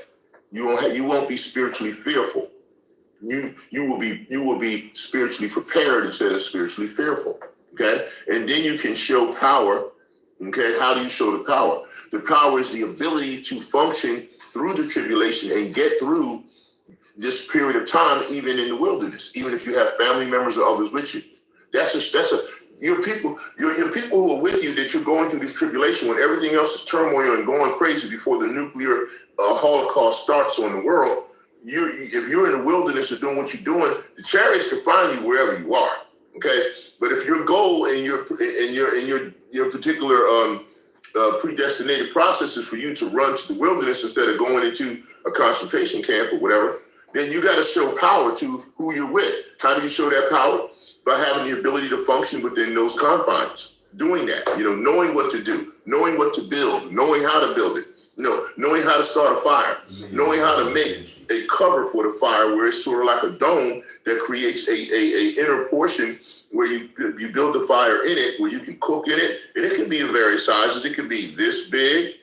S1: You won't be spiritually fearful. You will be spiritually prepared instead of spiritually fearful. Okay, and then you can show power. Okay, how do you show the power? The power is the ability to function through the tribulation and get through this period of time, even in the wilderness, even if you have family members or others with you. Your people who are with you, that you're going through this tribulation when everything else is turmoil and going crazy before the nuclear holocaust starts on the world. If you're in the wilderness or doing what you're doing, the chariots can find you wherever you are. Okay, but if your goal and your particular predestinated process is for you to run to the wilderness instead of going into a concentration camp or whatever, then you got to show power to who you're with. How do you show that power? By having the ability to function within those confines. Doing that, knowing what to do, knowing what to build, knowing how to build it, knowing how to start a fire, knowing how to make a cover for the fire where it's sort of like a dome that creates a inner portion where you build the fire in it, where you can cook in it, and it can be of various sizes. It could be this big,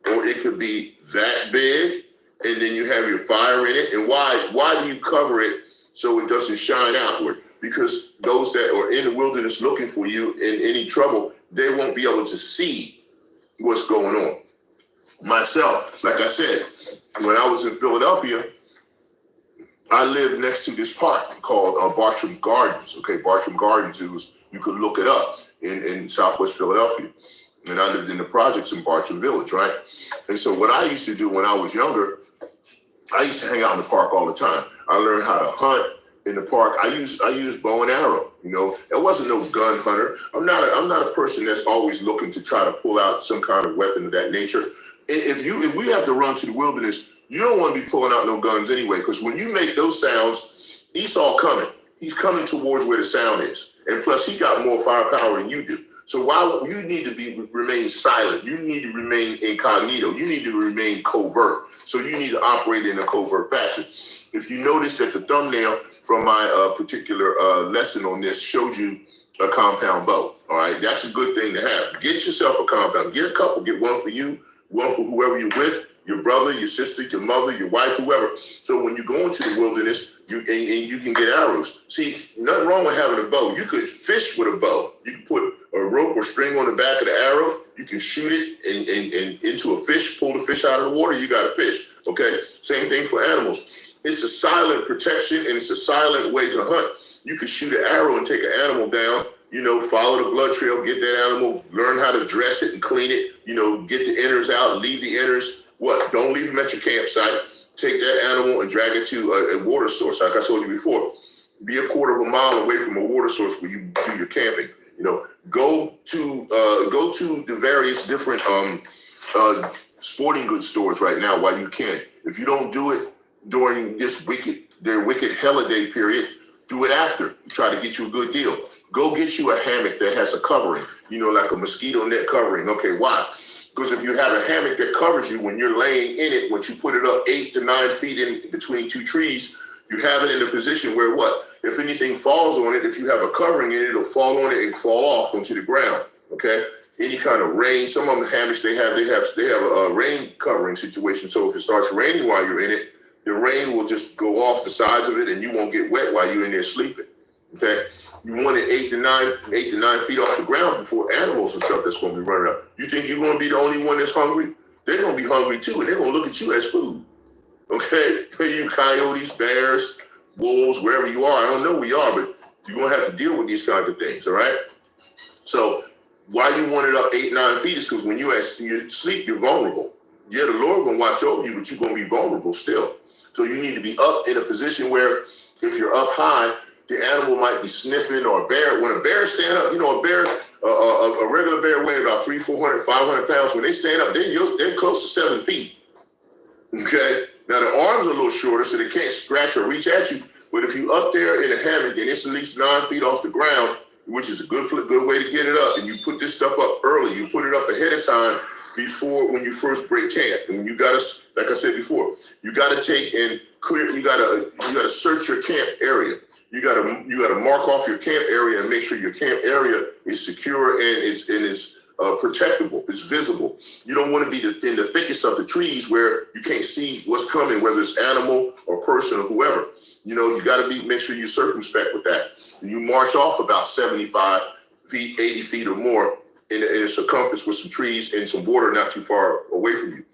S1: or it could be that big, and then you have your fire in it. And why do you cover it so it doesn't shine outward? Because those that are in the wilderness looking for you in any trouble, they won't be able to see what's going on. Myself, like I said, when I was in Philadelphia, I lived next to this park called Bartram Gardens. Okay, Bartram Gardens, you could look it up in Southwest Philadelphia. And I lived in the projects in Bartram Village, right? And so what I used to do when I was younger, I used to hang out in the park all the time. I learned how to hunt in the park. I used bow and arrow. I wasn't no gun hunter. I'm not a person that's always looking to try to pull out some kind of weapon of that nature. If we have to run to the wilderness, you don't want to be pulling out no guns anyway, because when you make those sounds, Esau coming. He's coming towards where the sound is. And plus, he got more firepower than you do. So while you need to remain silent, you need to remain incognito, you need to remain covert. So you need to operate in a covert fashion. If you notice that the thumbnail from my particular lesson on this showed you a compound bow, all right? That's a good thing to have. Get yourself a compound. Get a couple. Get one for you, one for whoever you're with, your brother, your sister, your mother, your wife, whoever. So when you go into the wilderness, you can get arrows. See, nothing wrong with having a bow. You could fish with a bow. You can put a rope or string on the back of the arrow. You can shoot it and into a fish, pull the fish out of the water, you got a fish, okay? Same thing for animals. It's a silent protection and it's a silent way to hunt. You can shoot an arrow and take an animal down, you know, follow the blood trail, get that animal, learn how to dress it and clean it, you know, get the innards out, leave the innards. What? Don't leave them at your campsite. Take that animal and drag it to a water source. Like I told you before, be a quarter of a mile away from a water source where you do your camping. You know, go to the various different sporting goods stores right now while you can. If you don't do it during their wicked holiday period, do it after. Try to get you a good deal. Go get you a hammock that has a covering, you know, like a mosquito net covering. Okay, why? Because if you have a hammock that covers you when you're laying in it, once you put it up 8 to 9 feet in between two trees, you have it in a position where what? If anything falls on it, if you have a covering in it, it'll fall on it and fall off onto the ground. Okay. Any kind of rain, some of the hammocks they have a rain covering situation. So if it starts raining while you're in it, the rain will just go off the sides of it and you won't get wet while you're in there sleeping. Okay. You want it 8 to 9 feet off the ground before animals and stuff that's going to be running up. You think you're going to be the only one that's hungry? They're going to be hungry too, and they're going to look at you as food. Okay? You coyotes, bears, wolves, wherever you are. I don't know where you are, but you're going to have to deal with these kinds of things, all right? So why you want it up 8, 9 feet is because when you sleep, you're vulnerable. Yeah, the Lord going to watch over you, but you're going to be vulnerable still. So you need to be up in a position where if you're up high, the animal might be sniffing, or a bear. When a bear stand up, you know, a regular bear weighing about 300, 400, 500 pounds. When they stand up, they're close to 7 feet. Okay. Now the arms are a little shorter, so they can't scratch or reach at you. But if you up there in a hammock and it's at least 9 feet off the ground, which is a good way to get it up, and you put this stuff up early, you put it up ahead of time before when you first break camp. And you gotta, like I said before, you gotta take and clear. You gotta search your camp area. You gotta mark off your camp area and make sure your camp area is secure and is protectable, it's visible. You don't want to be in the thickest of the trees where you can't see what's coming, whether it's animal or person or whoever. You know, you gotta make sure you're circumspect with that. And you march off about 75 feet, 80 feet or more in a circumference with some trees and some water not too far away from you.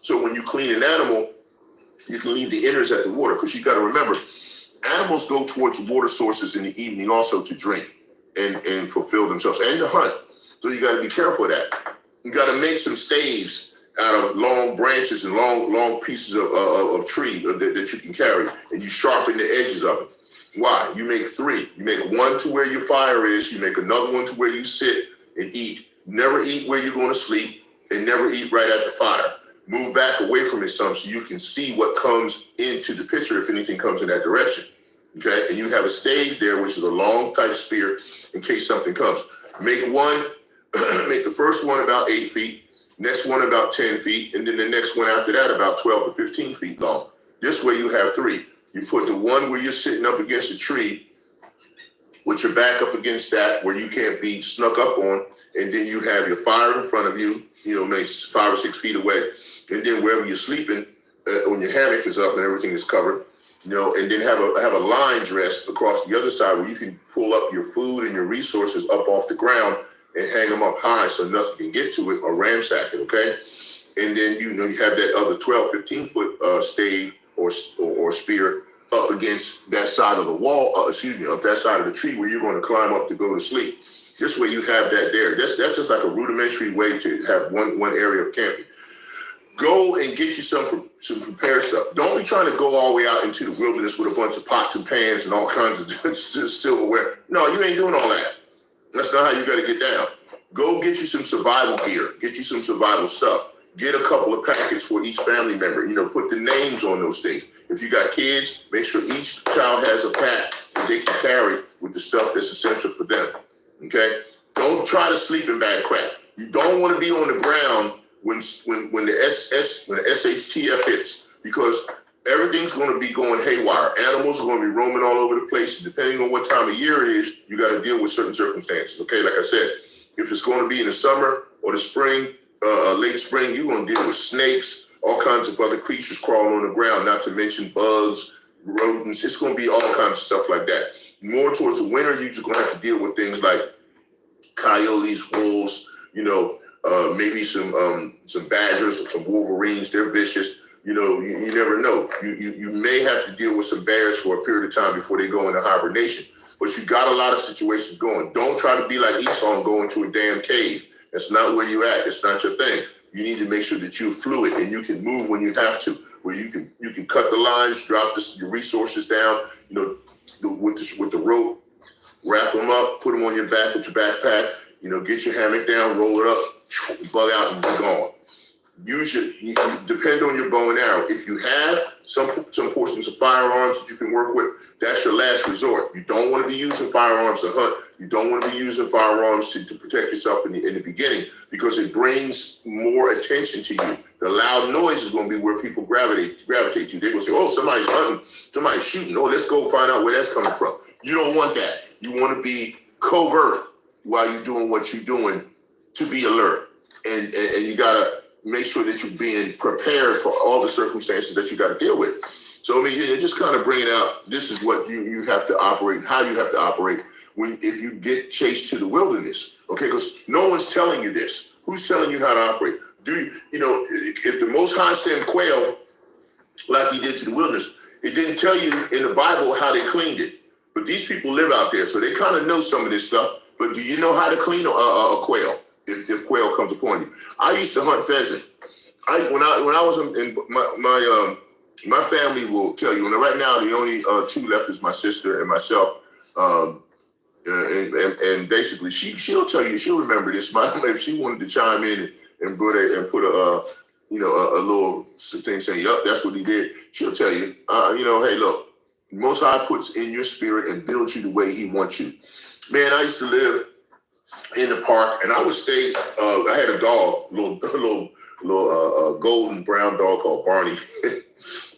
S1: So when you clean an animal, you can leave the innards at the water, because you gotta remember, animals go towards water sources in the evening also to drink and fulfill themselves and to hunt. So you got to be careful of that. You got to make some staves out of long branches and long pieces of tree that you can carry, and you sharpen the edges of it. Why? You make 3. You make one to where your fire is. You make another one to where you sit and eat. Never eat where you're going to sleep, and never eat right at the fire. Move back away from it some so you can see what comes into the picture if anything comes in that direction. Okay, and you have a stave there, which is a long type spear in case something comes. Make one, make the first one about 8 feet, next one about 10 feet, and then the next one after that about 12 to 15 feet long. This way you have 3. You put the one where you're sitting up against a tree with your back up against that where you can't be snuck up on, and then you have your fire in front of you, you know, maybe 5 or 6 feet away. And then wherever you're sleeping, when your hammock is up and everything is covered, you know, and then have a line dressed across the other side where you can pull up your food and your resources up off the ground and hang them up high so nothing can get to it or ransack it, okay? And then, you know, you have that other 12, 15-foot stave or spear up against that side of the wall, up that side of the tree where you're going to climb up to go to sleep. This way you have that there. That's just like a rudimentary way to have one area of camping. Go and get you some prepared stuff. Don't be trying to go all the way out into the wilderness with a bunch of pots and pans and all kinds of silverware. No, you ain't doing all that. That's not how you got to get down. Go get you some survival gear. Get you some survival stuff. Get a couple of packets for each family member. You know, put the names on those things. If you got kids, make sure each child has a pack that they can carry with the stuff that's essential for them. Okay? Don't try to sleep in bad crap. You don't want to be on the ground when the SHTF hits, because everything's going to be going haywire. Animals are going to be roaming all over the place. Depending on what time of year it is, you got to deal with certain circumstances. Okay, like I said, if it's going to be in the summer or the spring, late spring, you're going to deal with snakes, all kinds of other creatures crawling on the ground, not to mention bugs, rodents. It's going to be all kinds of stuff like that. More towards the winter, you're just going to have to deal with things like coyotes, wolves, maybe some badgers or some wolverines. They're vicious. You never know. You may have to deal with some bears for a period of time before they go into hibernation. But you got a lot of situations going. Don't try to be like Esau and go into a damn cave. That's not where you're at. It's not your thing. You need to make sure that you're fluid and you can move when you have to, where you can cut the lines, drop your resources down, with the rope, wrap them up, put them on your back with your backpack, get your hammock down, roll it up, bug out and be gone. You depend on your bow and arrow. If you have some portions of firearms that you can work with, that's your last resort. You don't want to be using firearms to hunt. You don't want to be using firearms to protect yourself in the beginning, because it brings more attention to you. The loud noise is going to be where people gravitate to. They will say, oh, somebody's hunting, somebody's shooting. Oh, let's go find out where that's coming from. You don't want that. You want to be covert while you're doing what you're doing to be alert. And you got to make sure that you're being prepared for all the circumstances that you got to deal with. So, you're just kind of bringing out, this is what you have to operate, how you have to operate if you get chased to the wilderness, okay? Because no one's telling you this. Who's telling you how to operate? If the Most High sent quail like he did to the wilderness, it didn't tell you in the Bible how they cleaned it. But these people live out there, so they kind of know some of this stuff. But do you know how to clean a quail if quail comes upon you? I used to hunt pheasant. When I was in my family will tell you, and right now the only two left is my sister and myself. And basically she'll tell you, she'll remember this. If she wanted to chime in and put a little thing saying, yup, that's what he did, she'll tell you, hey, look, Most High puts in your spirit and builds you the way he wants you. Man, I used to live in the park, and I would stay. I had a dog, little golden brown dog called Barney,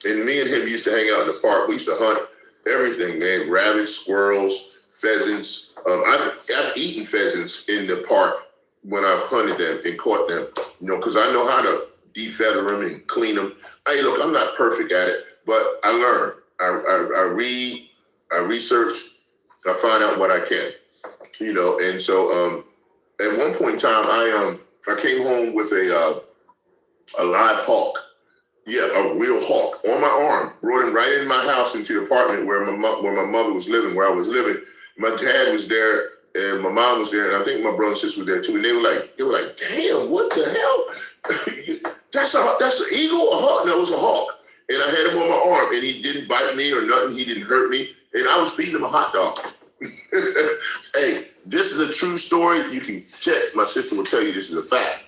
S1: and me and him used to hang out in the park. We used to hunt everything, man: rabbits, squirrels, pheasants. I've eaten pheasants in the park when I've hunted them and caught them, because I know how to defeather them and clean them. Hey, look, I'm not perfect at it, but I learn. I read, I research, I find out what I can, and so at one point in time, I came home with a live hawk. Yeah, a real hawk on my arm. Brought him right in my house into the apartment where my mother was living, where I was living. My dad was there and my mom was there, and I think my brother and sister were there too. And they were like, damn, what the hell? That's an eagle, a hawk? No, it was a hawk. And I had him on my arm, and he didn't bite me or nothing. He didn't hurt me, and I was feeding him a hot dog. Hey, this is a true story. You can check. My sister will tell you this is a fact.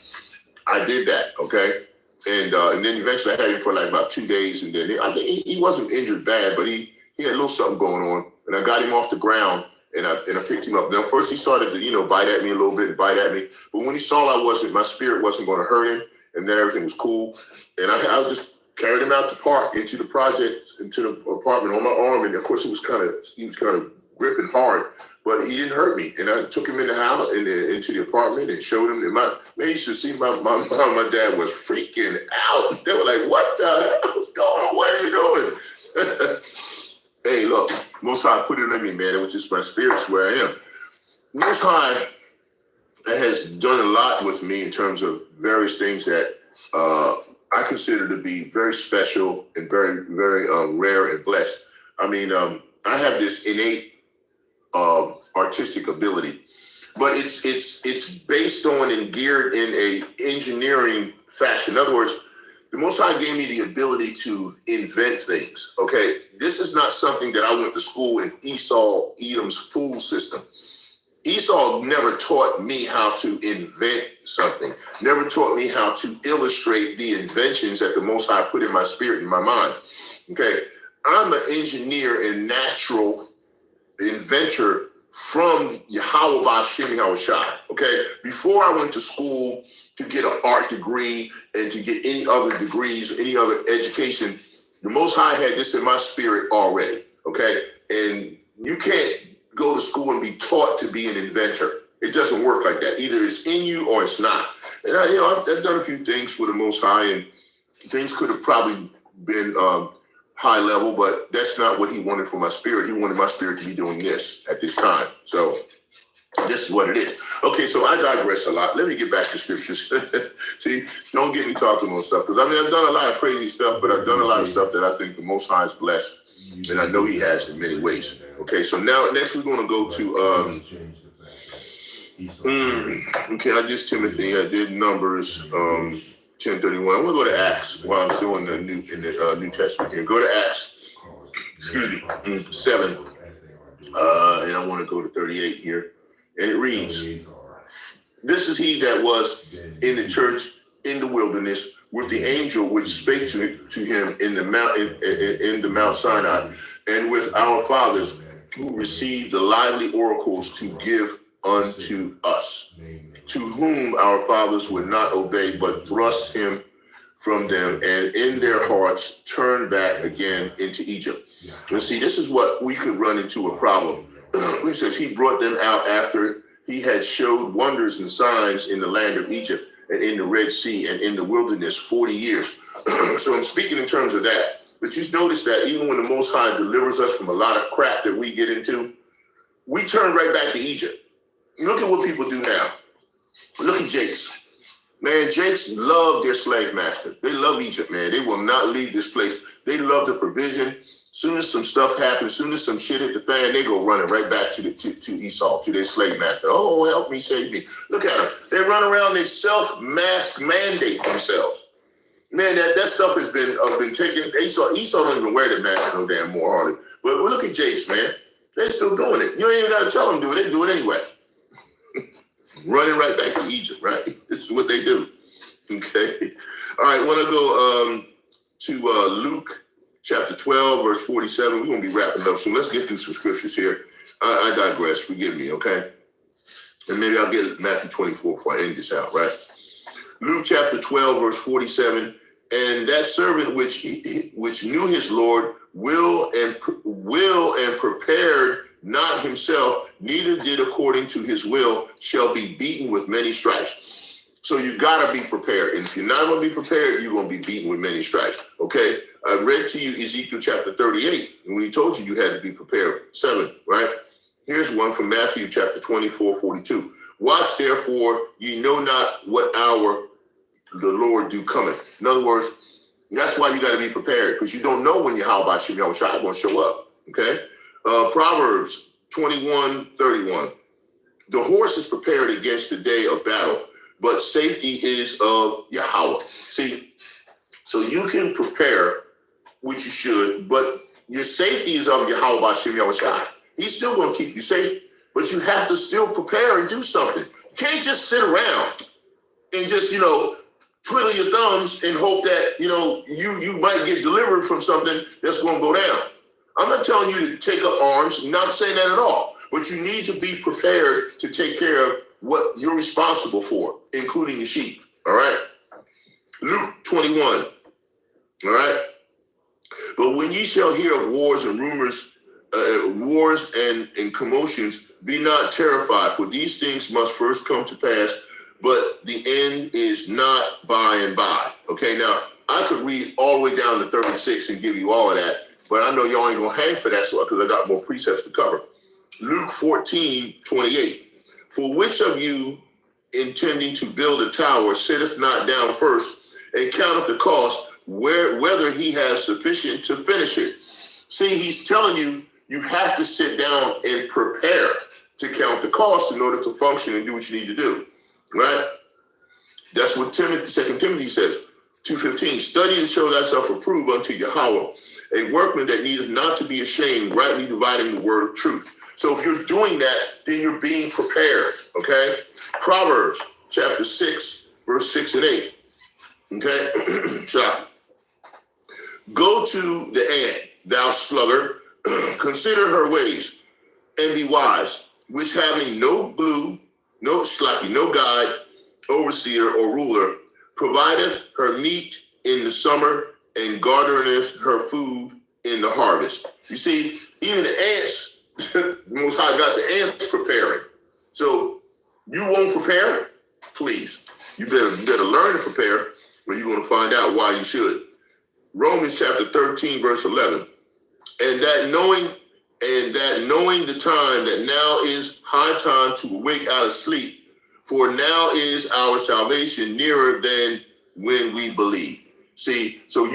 S1: I did that, okay? And then eventually I had him for like about 2 days, and then I think he wasn't injured bad, but he had a little something going on, and I got him off the ground, and I picked him up. Now first he started to bite at me a little bit and bite at me, but when he saw my spirit wasn't going to hurt him, and then everything was cool, and I just carried him out the park into the project, into the apartment on my arm, and of course he was kind of gripping hard, but he didn't hurt me. And I took him in the house, into the apartment, and showed him that you should see my mom and my dad was freaking out. They were like, what the hell is going on? What are you doing? Hey, look, Most High put it in me, man. It was just my spirit's where I am. Most High has done a lot with me in terms of various things that I consider to be very special and very, very rare and blessed. I mean, I have this innate artistic ability, but it's based on and geared in a engineering fashion. In other words, the Most High gave me the ability to invent things. Okay, this is not something that I went to school in Esau Edom's fool system. Esau never taught me how to invent something, never taught me how to illustrate the inventions that the Most High put in my spirit and my mind. Okay, I'm an engineer and natural inventor from YAHAWAH. Okay, before I went to school to get an art degree and to get any other degrees or any other education, The Most High had this in my spirit already, okay? And you can't go to school and be taught to be an inventor. It doesn't work like that. Either it's in you or it's not. And I've done a few things for the Most High, and things could have probably been high level, but that's not what he wanted for my spirit. He wanted my spirit to be doing this at this time. So this is what it is. Okay, so I digress a lot. Let me get back to scriptures. See, don't get me talking on stuff, because I mean, I've done a lot of crazy stuff, but I've done a lot of stuff that I think the Most High is blessed, and I know he has in many ways. Okay, so now next we're going to go to okay, I did Timothy, I did Numbers 10:31. I'm gonna go to Acts while I'm still in the New Testament here. Go to Acts, 7, and I want to go to 38 here, and it reads, "This is he that was in the church in the wilderness with the angel which spake to him in the Mount Sinai, and with our fathers who received the lively oracles to give unto us, to whom our fathers would not obey, but thrust him from them, and in their hearts turned back again into Egypt." And see, this is what we could run into a problem. He says he brought them out after he had showed wonders and signs in the land of Egypt and in the Red Sea and in the wilderness 40 years. So I'm speaking in terms of that. But you notice that even when the Most High delivers us from a lot of crap that we get into, we turn right back to Egypt. Look at what people do now. Look at Jakes. Man, Jakes love their slave master. They love Egypt, man. They will not leave this place. They love the provision. Soon as some stuff happens, soon as some shit hit the fan, they go running right back to Esau, to their slave master. Oh, help me, save me. Look at them. They run around, they self-mandate themselves. Man, that stuff has been taken. Esau don't even wear that mask no damn more, hardly. But look at Jakes, man. They're still doing it. You ain't even got to tell them to do it. They do it anyway. Running right back to Egypt, right? This is what they do. Okay. All right, I want to go to Luke chapter 12, verse 47. We're going to be wrapping up, so let's get through some scriptures here. I digress. Forgive me, okay? And maybe I'll get Matthew 24 before I end this out, right? Luke chapter 12, verse 47. "And that servant which knew his Lord will and prepared not himself, neither did according to his will, shall be beaten with many stripes." So you gotta be prepared. And if you're not gonna be prepared, you're gonna be beaten with many stripes. Okay? I read to you Ezekiel chapter 38, and when he told you had to be prepared, 7, right? Here's one from Matthew chapter 24, 42. "Watch therefore, ye know not what hour the Lord do cometh." In other words, that's why you got to be prepared, because you don't know when YAHAWAH is going to show up. Okay? Proverbs 21:31. "The horse is prepared against the day of battle, but safety is of YAHAWAH." See, so you can prepare, which you should, but your safety is of YAHAWAH. He's still going to keep you safe, but you have to still prepare and do something. You can't just sit around and just, twiddle your thumbs and hope that, you might get delivered from something that's going to go down. I'm not telling you to take up arms. I'm not saying that at all. But you need to be prepared to take care of what you're responsible for, including your sheep. All right? Luke 21. All right? "But when ye shall hear of wars and rumors, wars and commotions, be not terrified, for these things must first come to pass, but the end is not by and by." Okay, now I could read all the way down to 36 and give you all of that, but I know y'all ain't gonna hang for that, so because I got more precepts to cover. Luke 14:28. "For which of you intending to build a tower sitteth not down first and counteth the cost, whether he has sufficient to finish it?" See, he's telling you, you have to sit down and prepare to count the cost in order to function and do what you need to do. Right? That's what 2 Timothy says, 2:15. "Study to show thyself approved unto YAHAWAH, a workman that needeth not to be ashamed, rightly dividing the word of truth." So if you're doing that, then you're being prepared. Okay? Proverbs chapter 6, verse 6 and 8. Okay? Shop. "Go to the ant, thou sluggard, consider her ways, and be wise, which having no guide, overseer, or ruler, provideth her meat in the summer and garnereth her food in the harvest. You see, even the ants, the Most High got the ants preparing. So you won't prepare? Please. You better learn to prepare, or you're going to find out why you should. Romans chapter 13, verse 11. And that knowing the time, that now is high time to awake out of sleep, for now is our salvation nearer than when we believe. See, so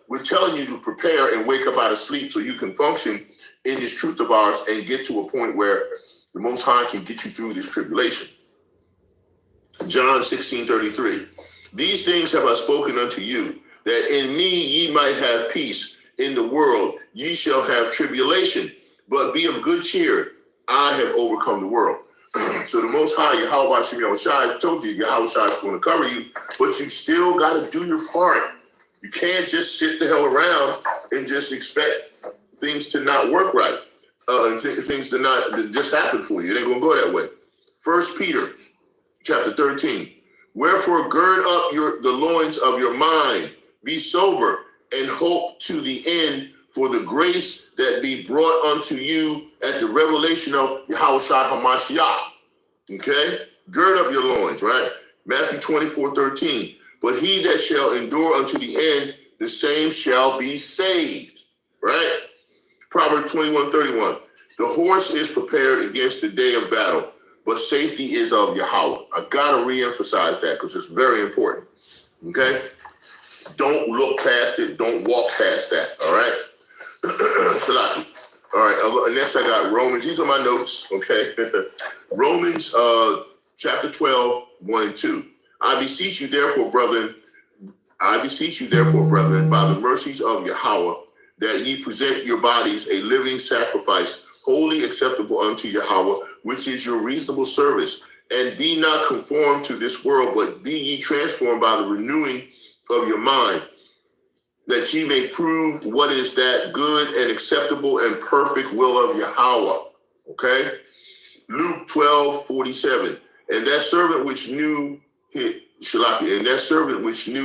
S1: we're telling you to prepare and wake up out of sleep so you can function in this truth of ours and get to a point where the Most High can get you through this tribulation. John 16:33. These things have I spoken unto you, that in me ye might have peace. In the world ye shall have tribulation, but be of good cheer. I have overcome the world. So the Most High, YAHAWAH, told you YAHAWAH is going to cover you, but you still got to do your part. You can't just sit the hell around and just expect things to not work right, and things to just happen for you. It ain't going to go that way. 1 Peter chapter 13. Wherefore gird up the loins of your mind, be sober, and hope to the end for the grace that be brought unto you at the revelation of Yahawashi Hamashiach. Okay? Gird up your loins, right? Matthew 24:13. But he that shall endure unto the end, the same shall be saved. Right? Proverbs 21:31. The horse is prepared against the day of battle, but safety is of Yahweh. I gotta reemphasize that because it's very important. Okay? Don't look past it. Don't walk past that. All right? Salaki. All right. Next, I got Romans. These are my notes. Okay? Romans chapter 12, 1 and 2. I beseech you, therefore, brethren, by the mercies of Yahweh, that ye present your bodies a living sacrifice, wholly acceptable unto Yahweh, which is your reasonable service. And be not conformed to this world, but be ye transformed by the renewing of your mind, that ye may prove what is that good and acceptable and perfect will of Yahweh. Okay? Luke 12:47. And that servant which knew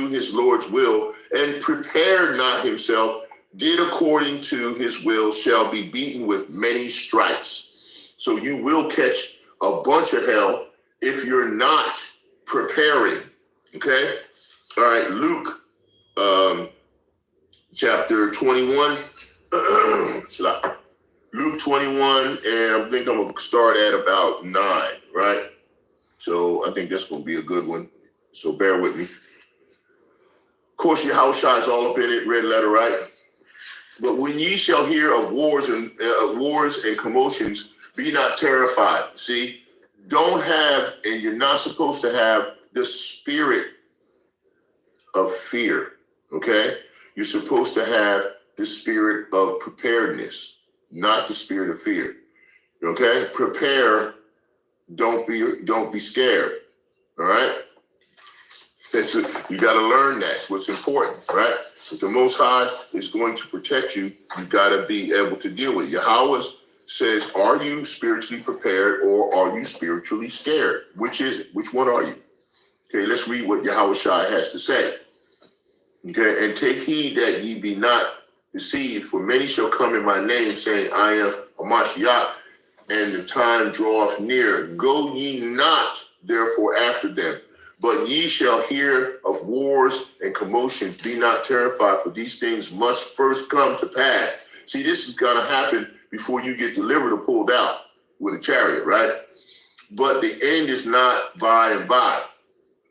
S1: his Lord's will and prepared not himself, did according to his will, shall be beaten with many stripes. So you will catch a bunch of hell if you're not preparing. Okay? All right, Luke chapter 21. Luke 21, and I think I'm going to start at about 9, right? So I think this will be a good one. So bear with me. Of course, Yahawashi is all up in it, red letter, right? But when ye shall hear of wars and commotions, be not terrified. See, don't have, and you're not supposed to have the spirit of fear, okay? You're supposed to have the spirit of preparedness, not the spirit of fear, okay? Prepare, don't be scared, all right? You got to learn that. It's what's important, right? If the Most High is going to protect you, you got to be able to deal with it. Yahweh says, are you spiritually prepared or are you spiritually scared? Which is it? Which one are you? Okay, let's read what YAHAWAH has to say. Okay, and take heed that ye be not deceived, for many shall come in my name, saying, I am Hamashiach, and the time draweth near. Go ye not therefore after them, but ye shall hear of wars and commotions. Be not terrified, for these things must first come to pass. See, this is going to happen before you get delivered or pulled out with a chariot, right? But the end is not by and by.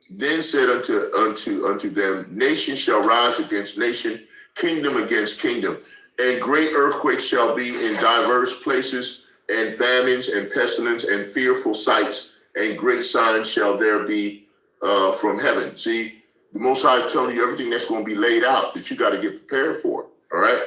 S1: Then said unto them, nation shall rise against nation, kingdom against kingdom, and great earthquakes shall be in diverse places, and famines and pestilence and fearful sights, and great signs shall there be from heaven. See, the Most High is telling you everything that's going to be laid out that you got to get prepared for, all right?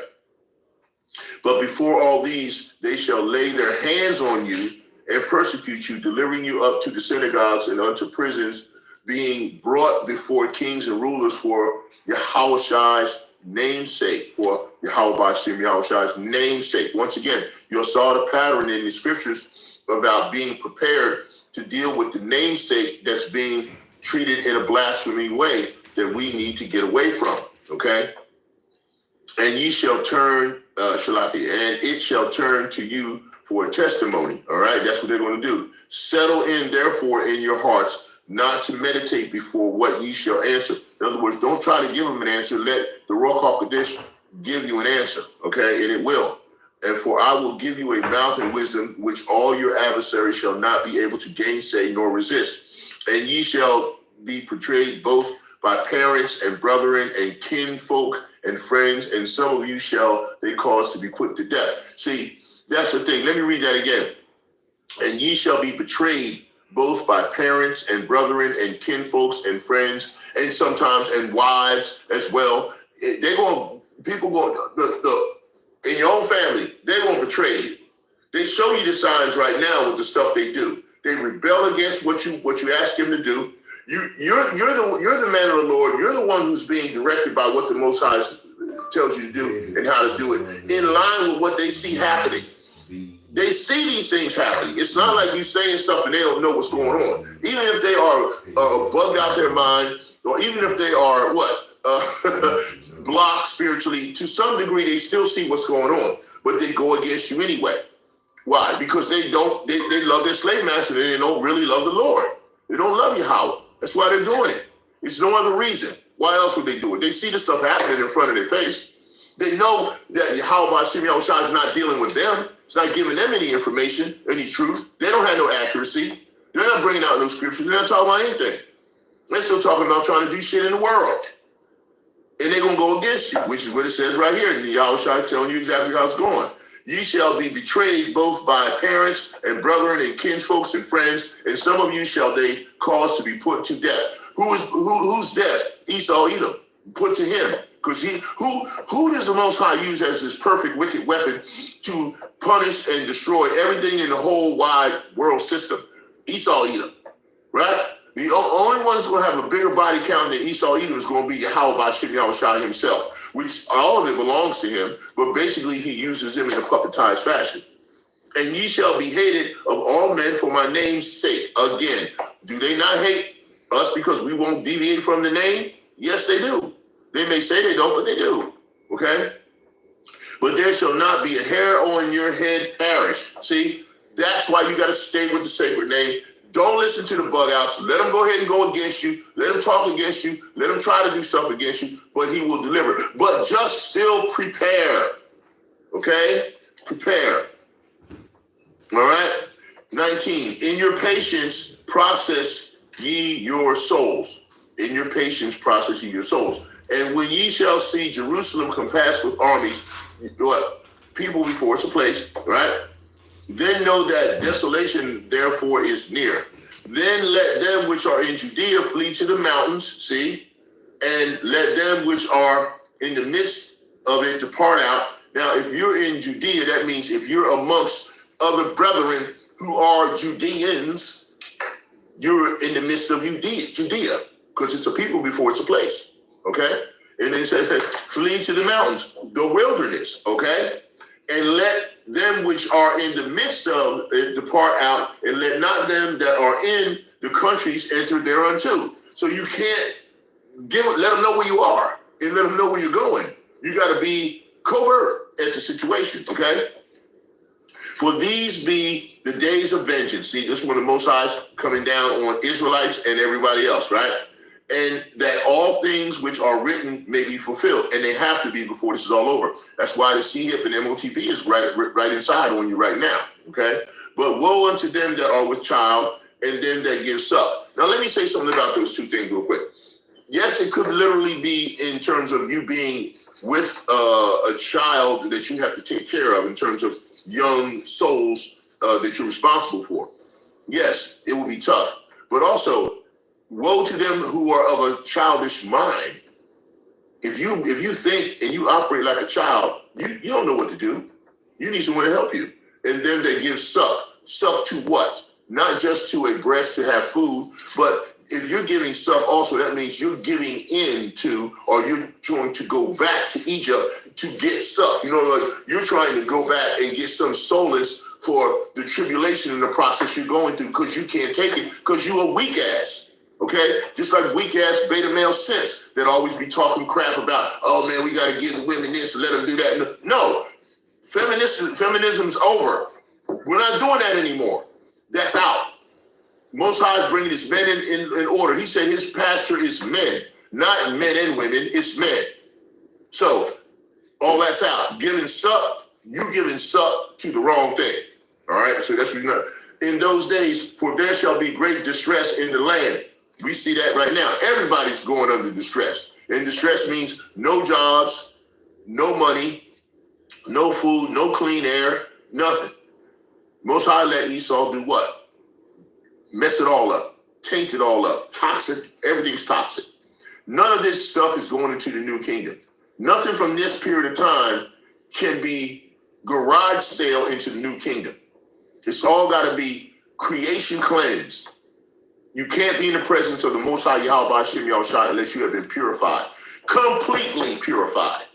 S1: But before all these, they shall lay their hands on you and persecute you, delivering you up to the synagogues and unto prisons, being brought before kings and rulers for Yahawashi's namesake, for Yahawah's namesake. Once again, you saw the pattern in the scriptures about being prepared to deal with the namesake that's being treated in a blasphemy way that we need to get away from, okay? and ye shall turn, Shalaki, and it shall turn to you for a testimony. All right, that's what they're going to do. Settle in, therefore, in your hearts, not to meditate before what ye shall answer. In other words, don't try to give them an answer. Let the Ruach HaKodesh give you an answer, okay? And it will. And for I will give you a mouth and wisdom, which all your adversaries shall not be able to gainsay nor resist. And ye shall be portrayed both by parents and brethren and kinfolk and friends, and some of you shall they cause to be put to death. See, that's the thing. Let me read that again. And ye shall be betrayed both by parents and brethren and kinfolks and friends, and sometimes and wives as well. They're going, people going, in your own family, they're going to betray you. They show you the signs right now with the stuff they do. They rebel against what you ask them to do. You're the man of the Lord. You're the one who's being directed by what the Most High tells you to do and how to do it in line with what they see happening. They see these things happening. It's not like you saying stuff and they don't know what's going on. Even if they are bugged out their mind, or even if they are blocked spiritually, to some degree they still see what's going on, but they go against you anyway. Why? Because they love their slave master and they don't really love the Lord. They don't love Yahawah. That's why they're doing it. It's no other reason. Why else would they do it? They see the stuff happening in front of their face. They know that Yahawah is not dealing with them. It's not giving them any information, any truth. They don't have no accuracy. They're not bringing out no scriptures. They're not talking about anything. They're still talking about trying to do shit in the world. And they're going to go against you, which is what it says right here. And Yahawah is telling you exactly how it's going. Ye shall be betrayed both by parents and brethren and kinfolks and friends, and some of you shall they cause to be put to death. Who's death? Esau, Edom. Put to him. Because who does the Most High use as his perfect wicked weapon to punish and destroy everything in the whole wide world system? Esau, Edom. Right? The only one who's going to have a bigger body count than Esau, Edom is going to be Yahawah himself, which all of it belongs to him, but basically he uses him in a puppetized fashion. And ye shall be hated of all men for my name's sake. Again, do they not hate us because we won't deviate from the name? Yes, they do. They may say they don't, but they do. Okay? But there shall not be a hair on your head perish. See, that's why you got to stay with the sacred name. Don't listen to the bug outs. Let them go ahead and go against you. Let them talk against you. Let them try to do stuff against you, but he will deliver. But just still prepare. Okay? Prepare. All right? 19. In your patience, process ye your souls. In your patience, process ye your souls. And when ye shall see Jerusalem compassed with armies, what? People before it's a place, right? Then know that desolation therefore is near. Then let them which are in Judea flee to the mountains, see? And let them which are in the midst of it depart out. Now, if you're in Judea, that means if you're amongst other brethren who are Judeans, you're in the midst of Judea, because it's a people before it's a place, okay? And then it says, flee to the mountains, the wilderness, okay? And let them which are in the midst of it depart out, and let not them that are in the countries enter thereunto. So you can't let them know where you are and let them know where you're going. You got to be covert at the situation, okay? For these be the days of vengeance. See, this is when the Most High is coming down on Israelites and everybody else, right? And that all things which are written may be fulfilled. And they have to be before this is all over. That's why the CHIP and MOTP is right inside on you right now, okay? But woe unto them that are with child and them that give suck. Now, let me say something about those two things real quick. Yes, it could literally be in terms of you being with a child that you have to take care of in terms of young souls that you're responsible for. Yes, it will be tough. But also, woe to them who are of a childish mind. If you think and you operate like a child, you don't know what to do. You need someone to help you. And them that give suck to what? Not just to a breast to have food, but if you're giving suck also, that means you're giving in to, or you're trying to go back to Egypt to get suck. You know, like you're trying to go back and get some solace for the tribulation and the process you're going through because you can't take it because you're a weak ass. Okay? Just like weak-ass beta male simps that always be talking crap about, oh, man, we got to give the women this and let them do that. No, feminism's over. We're not doing that anymore. That's out. Most High is bringing his men in order. He said his pasture is men, not men and women, it's men. So all that's out. Giving suck, you giving suck to the wrong thing. All right, so that's what you're not. In those days, for there shall be great distress in the land. We see that right now. Everybody's going under distress. And distress means no jobs, no money, no food, no clean air, nothing. Most High let Esau do what? Mess it all up, taint it all up, toxic, everything's toxic. None of this stuff is going into the new kingdom. Nothing from this period of time can be garage sale into the new kingdom. It's all got to be creation cleansed. You can't be in the presence of the Most High Yahawah Shem Yahushua unless you have been purified, completely purified.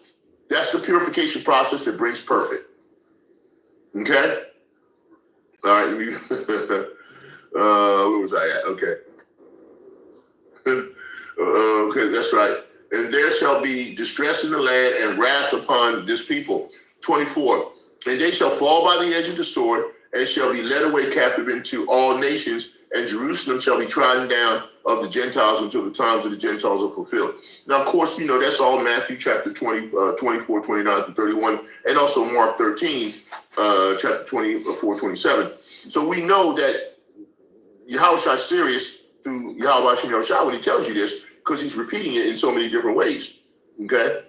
S1: That's the purification process that brings perfect. Okay? All right. Where was I at? Okay. Okay, that's right. And there shall be distress in the land and wrath upon this people. 24. And they shall fall by the edge of the sword and shall be led away captive into all nations, and Jerusalem shall be trodden down of the Gentiles until the times of the Gentiles are fulfilled. Now, of course, you know, that's all Matthew chapter 24, 29 to 31, and also Mark 13, chapter 24, 27. So we know that Yahushua is serious through Yahawah Shem Yahushua when he tells you this, because he's repeating it in so many different ways. Okay?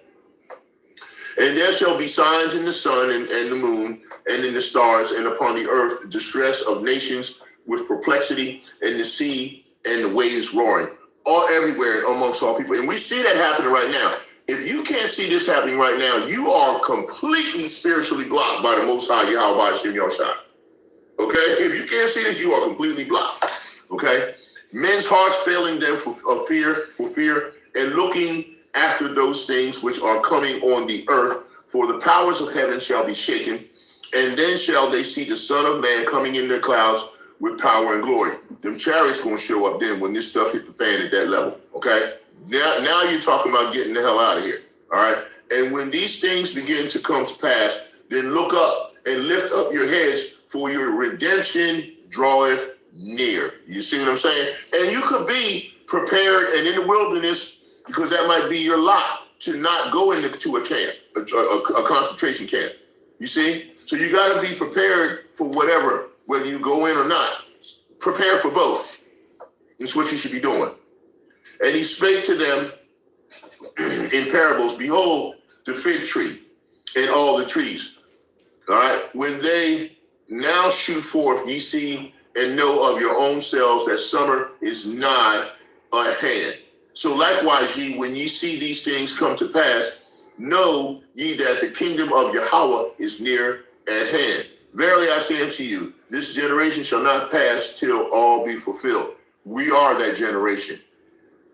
S1: And there shall be signs in the sun and the moon and in the stars and upon the earth, distress of nations with perplexity, and the sea and the waves roaring, all everywhere and amongst all people. And we see that happening right now. If you can't see this happening right now, you are completely spiritually blocked by the Most High Yahawah Shem Yahushua. Okay? If you can't see this, you are completely blocked. Okay? Men's hearts failing them for fear, and looking after those things which are coming on the earth, for the powers of heaven shall be shaken, and then shall they see the Son of Man coming in their clouds with power and glory. Them chariots gonna show up then when this stuff hit the fan at that level. Okay? Now you're talking about getting the hell out of here. All right? And when these things begin to come to pass, then look up and lift up your heads, for your redemption draweth near. You see what I'm saying? And you could be prepared and in the wilderness, because that might be your lot to not go into a camp, a concentration camp. You see? So you got to be prepared for whatever, whether you go in or not. Prepare for both. It's what you should be doing. And he spake to them in parables, behold, the fig tree and all the trees. All right? When they now shoot forth, ye see and know of your own selves that summer is nigh at hand. So likewise, ye, when ye see these things come to pass, know ye that the kingdom of Yahawah is near at hand. Verily I say unto you, this generation shall not pass till all be fulfilled. We are that generation.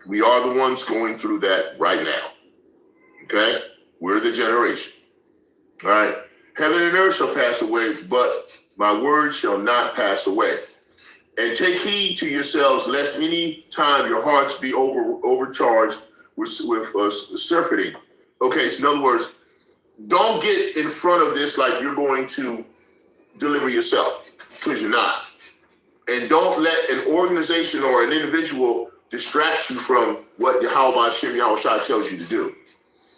S1: We are the ones going through that right now. Okay? We're the generation. All right? Heaven and earth shall pass away, but my word shall not pass away. And take heed to yourselves, lest any time your hearts be overcharged with surfeiting. Okay, so in other words, don't get in front of this like you're going to deliver yourself, because you're not. And don't let an organization or an individual distract you from what Yahawah Shem Yahushua tells you to do.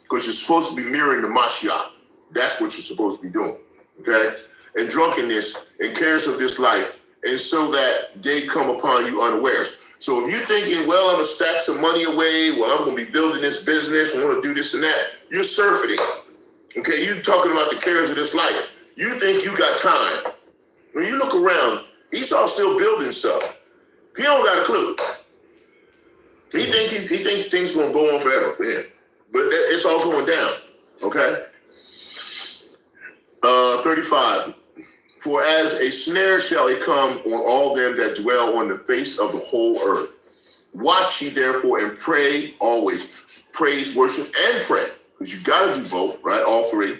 S1: Because you're supposed to be mirroring the Mashiach. That's what you're supposed to be doing. Okay? And drunkenness and cares of this life, and so that they come upon you unawares. So if you're thinking, well, I'm going to stack some money away, well, I'm going to be building this business, I want to do this and that, you're surfeiting. Okay, you're talking about the cares of this life. You think you got time. When you look around, Esau's still building stuff. He don't got a clue. He think things going to go on forever for him. But it's all going down. Okay? 35. For as a snare shall it come on all them that dwell on the face of the whole earth. Watch ye therefore and pray always. Praise, worship, and pray. Because you got to do both, right? All three.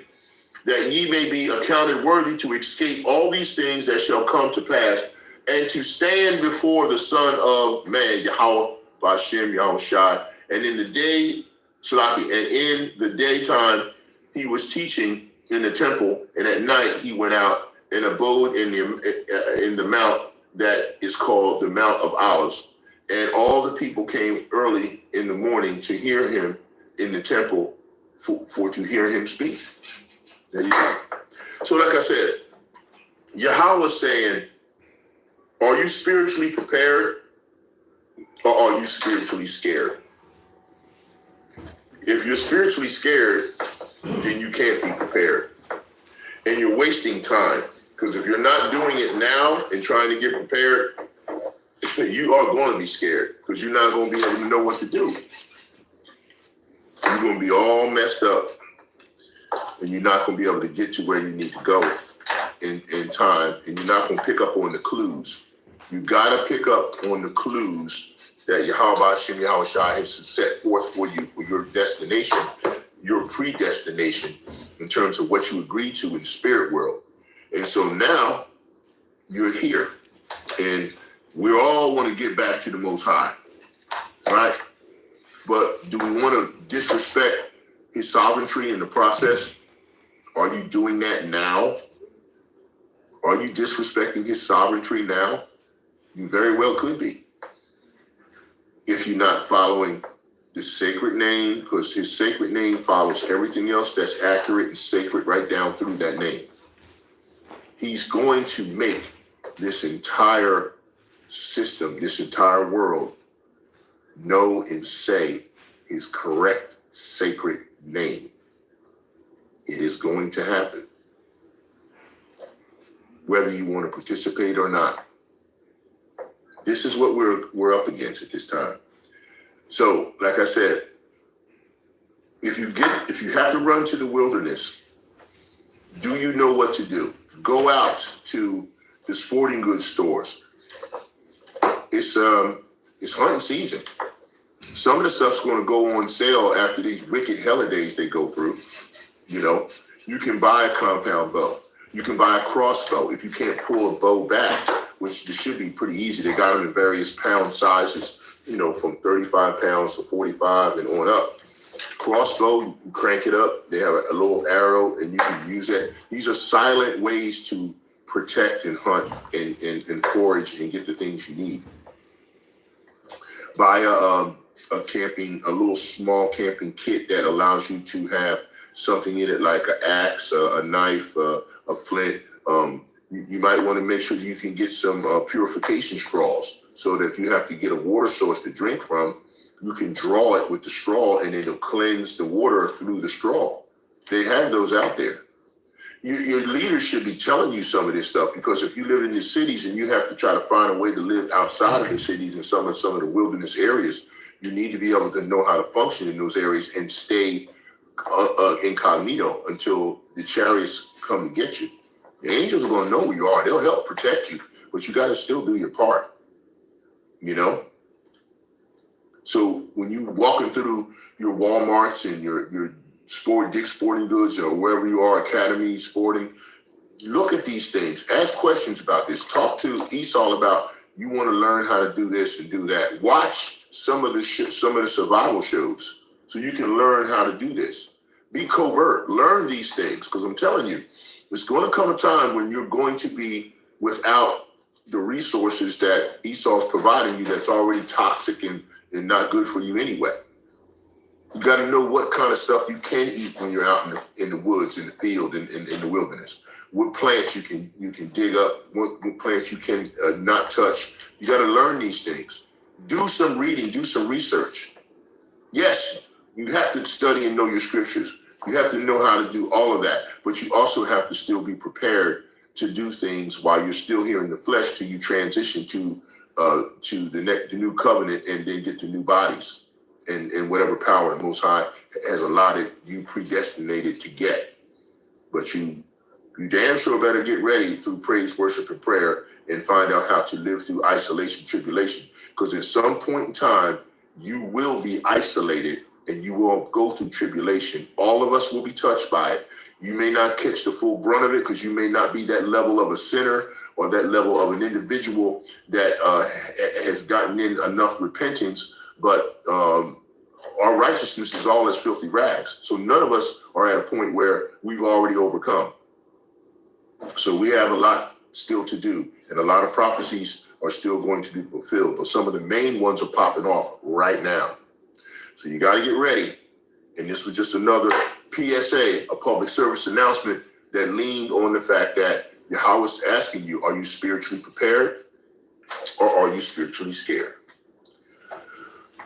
S1: That ye may be accounted worthy to escape all these things that shall come to pass, and to stand before the Son of Man, Yahawah, Ba'Shem Yahawashi. And in the day, Shalaki, and in the daytime, he was teaching in the temple, and at night he went out and abode in the mount that is called the Mount of Olives. And all the people came early in the morning to hear him in the temple for to hear him speak. There you go. So like I said, Yahweh is saying, are you spiritually prepared or are you spiritually scared? If you're spiritually scared, then you can't be prepared. And you're wasting time. Because if you're not doing it now and trying to get prepared, you are going to be scared because you're not going to be able to know what to do. You're going to be all messed up and you're not going to be able to get to where you need to go in time, and you're not going to pick up on the clues. You got to pick up on the clues that Yahweh Hashem Yahawashi has set forth for you for your destination, your predestination in terms of what you agreed to in the spirit world. And so now you're here, and we all want to get back to the Most High, right? But do we want to disrespect his sovereignty in the process? Are you doing that now? Are you disrespecting his sovereignty now? You very well could be. If you're not following the sacred name, because his sacred name follows everything else that's accurate and sacred right down through that name. He's going to make this entire system, this entire world, know and say his correct sacred name. It is going to happen, whether you want to participate or not. This is what we're up against at this time. So, like I said, if you have to run to the wilderness, do you know what to do? Go out to the sporting goods stores. It's hunting season. Some of the stuff's going to go on sale after these wicked holidays they go through. You know, you can buy a compound bow. You can buy a crossbow if you can't pull a bow back, which should be pretty easy. They got them in various pound sizes, you know, from 35 pounds to 45 and on up. Crossbow, you can crank it up. They have a little arrow and you can use it. These are silent ways to protect and hunt and forage and get the things you need. Buy a little small camping kit that allows you to have something in it like an axe, a knife, a flint. You might want to make sure you can get some purification straws so that if you have to get a water source to drink from, you can draw it with the straw and it'll cleanse the water through the straw. They have those out there. Your leaders should be telling you some of this stuff, because if you live in the cities and you have to try to find a way to live outside of the cities and some of the wilderness areas, you need to be able to know how to function in those areas and stay incognito until the chariots come to get you. The angels are going to know who you are. They'll help protect you, but you got to still do your part, you know? So when you walking through your Walmarts and your Dick's Sporting Goods or wherever you are, Academy Sporting, look at these things. Ask questions about this. Talk to Esau about, you want to learn how to do this and do that. Watch some of the survival shows so you can learn how to do this. Be covert. Learn these things, because I'm telling you, there's going to come a time when you're going to be without the resources that Esau's providing you that's already toxic and not good for you anyway. You got to know what kind of stuff you can eat when you're out in the woods, in the field, in the wilderness. What plants you can dig up, what plants you can not touch. You got to learn these things. Do some reading, do some research. Yes, you have to study and know your scriptures. You have to know how to do all of that, but you also have to still be prepared to do things while you're still here in the flesh till you transition to the new covenant and then get the new bodies and whatever power the Most High has allotted you predestinated to get. But you damn sure better get ready through praise, worship, and prayer and find out how to live through isolation, tribulation. Because at some point in time, you will be isolated and you will go through tribulation. All of us will be touched by it. You may not catch the full brunt of it because you may not be that level of a sinner or that level of an individual that has gotten in enough repentance, but our righteousness is all as filthy rags. So none of us are at a point where we've already overcome. So we have a lot still to do, and a lot of prophecies are still going to be fulfilled, but some of the main ones are popping off right now. So you got to get ready. And this was just another PSA, a public service announcement that leaned on the fact that Yahawah is asking you, are you spiritually prepared or are you spiritually scared?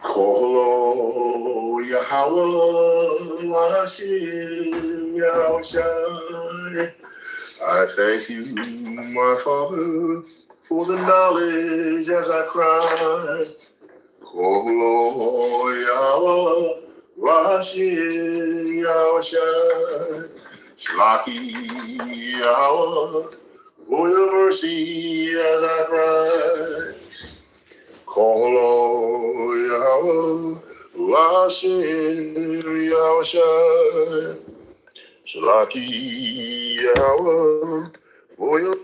S1: Kolo Yahawah, Hashem, Yahweh. I thank you, my Father, for the knowledge as I cry. Kolo Yahawah, Hashem, Yahweh. Shlaki Yahweh, for your mercy as I cry. Kolo Yahweh, Hashem, Yahweh. Shlaki Yahweh, for your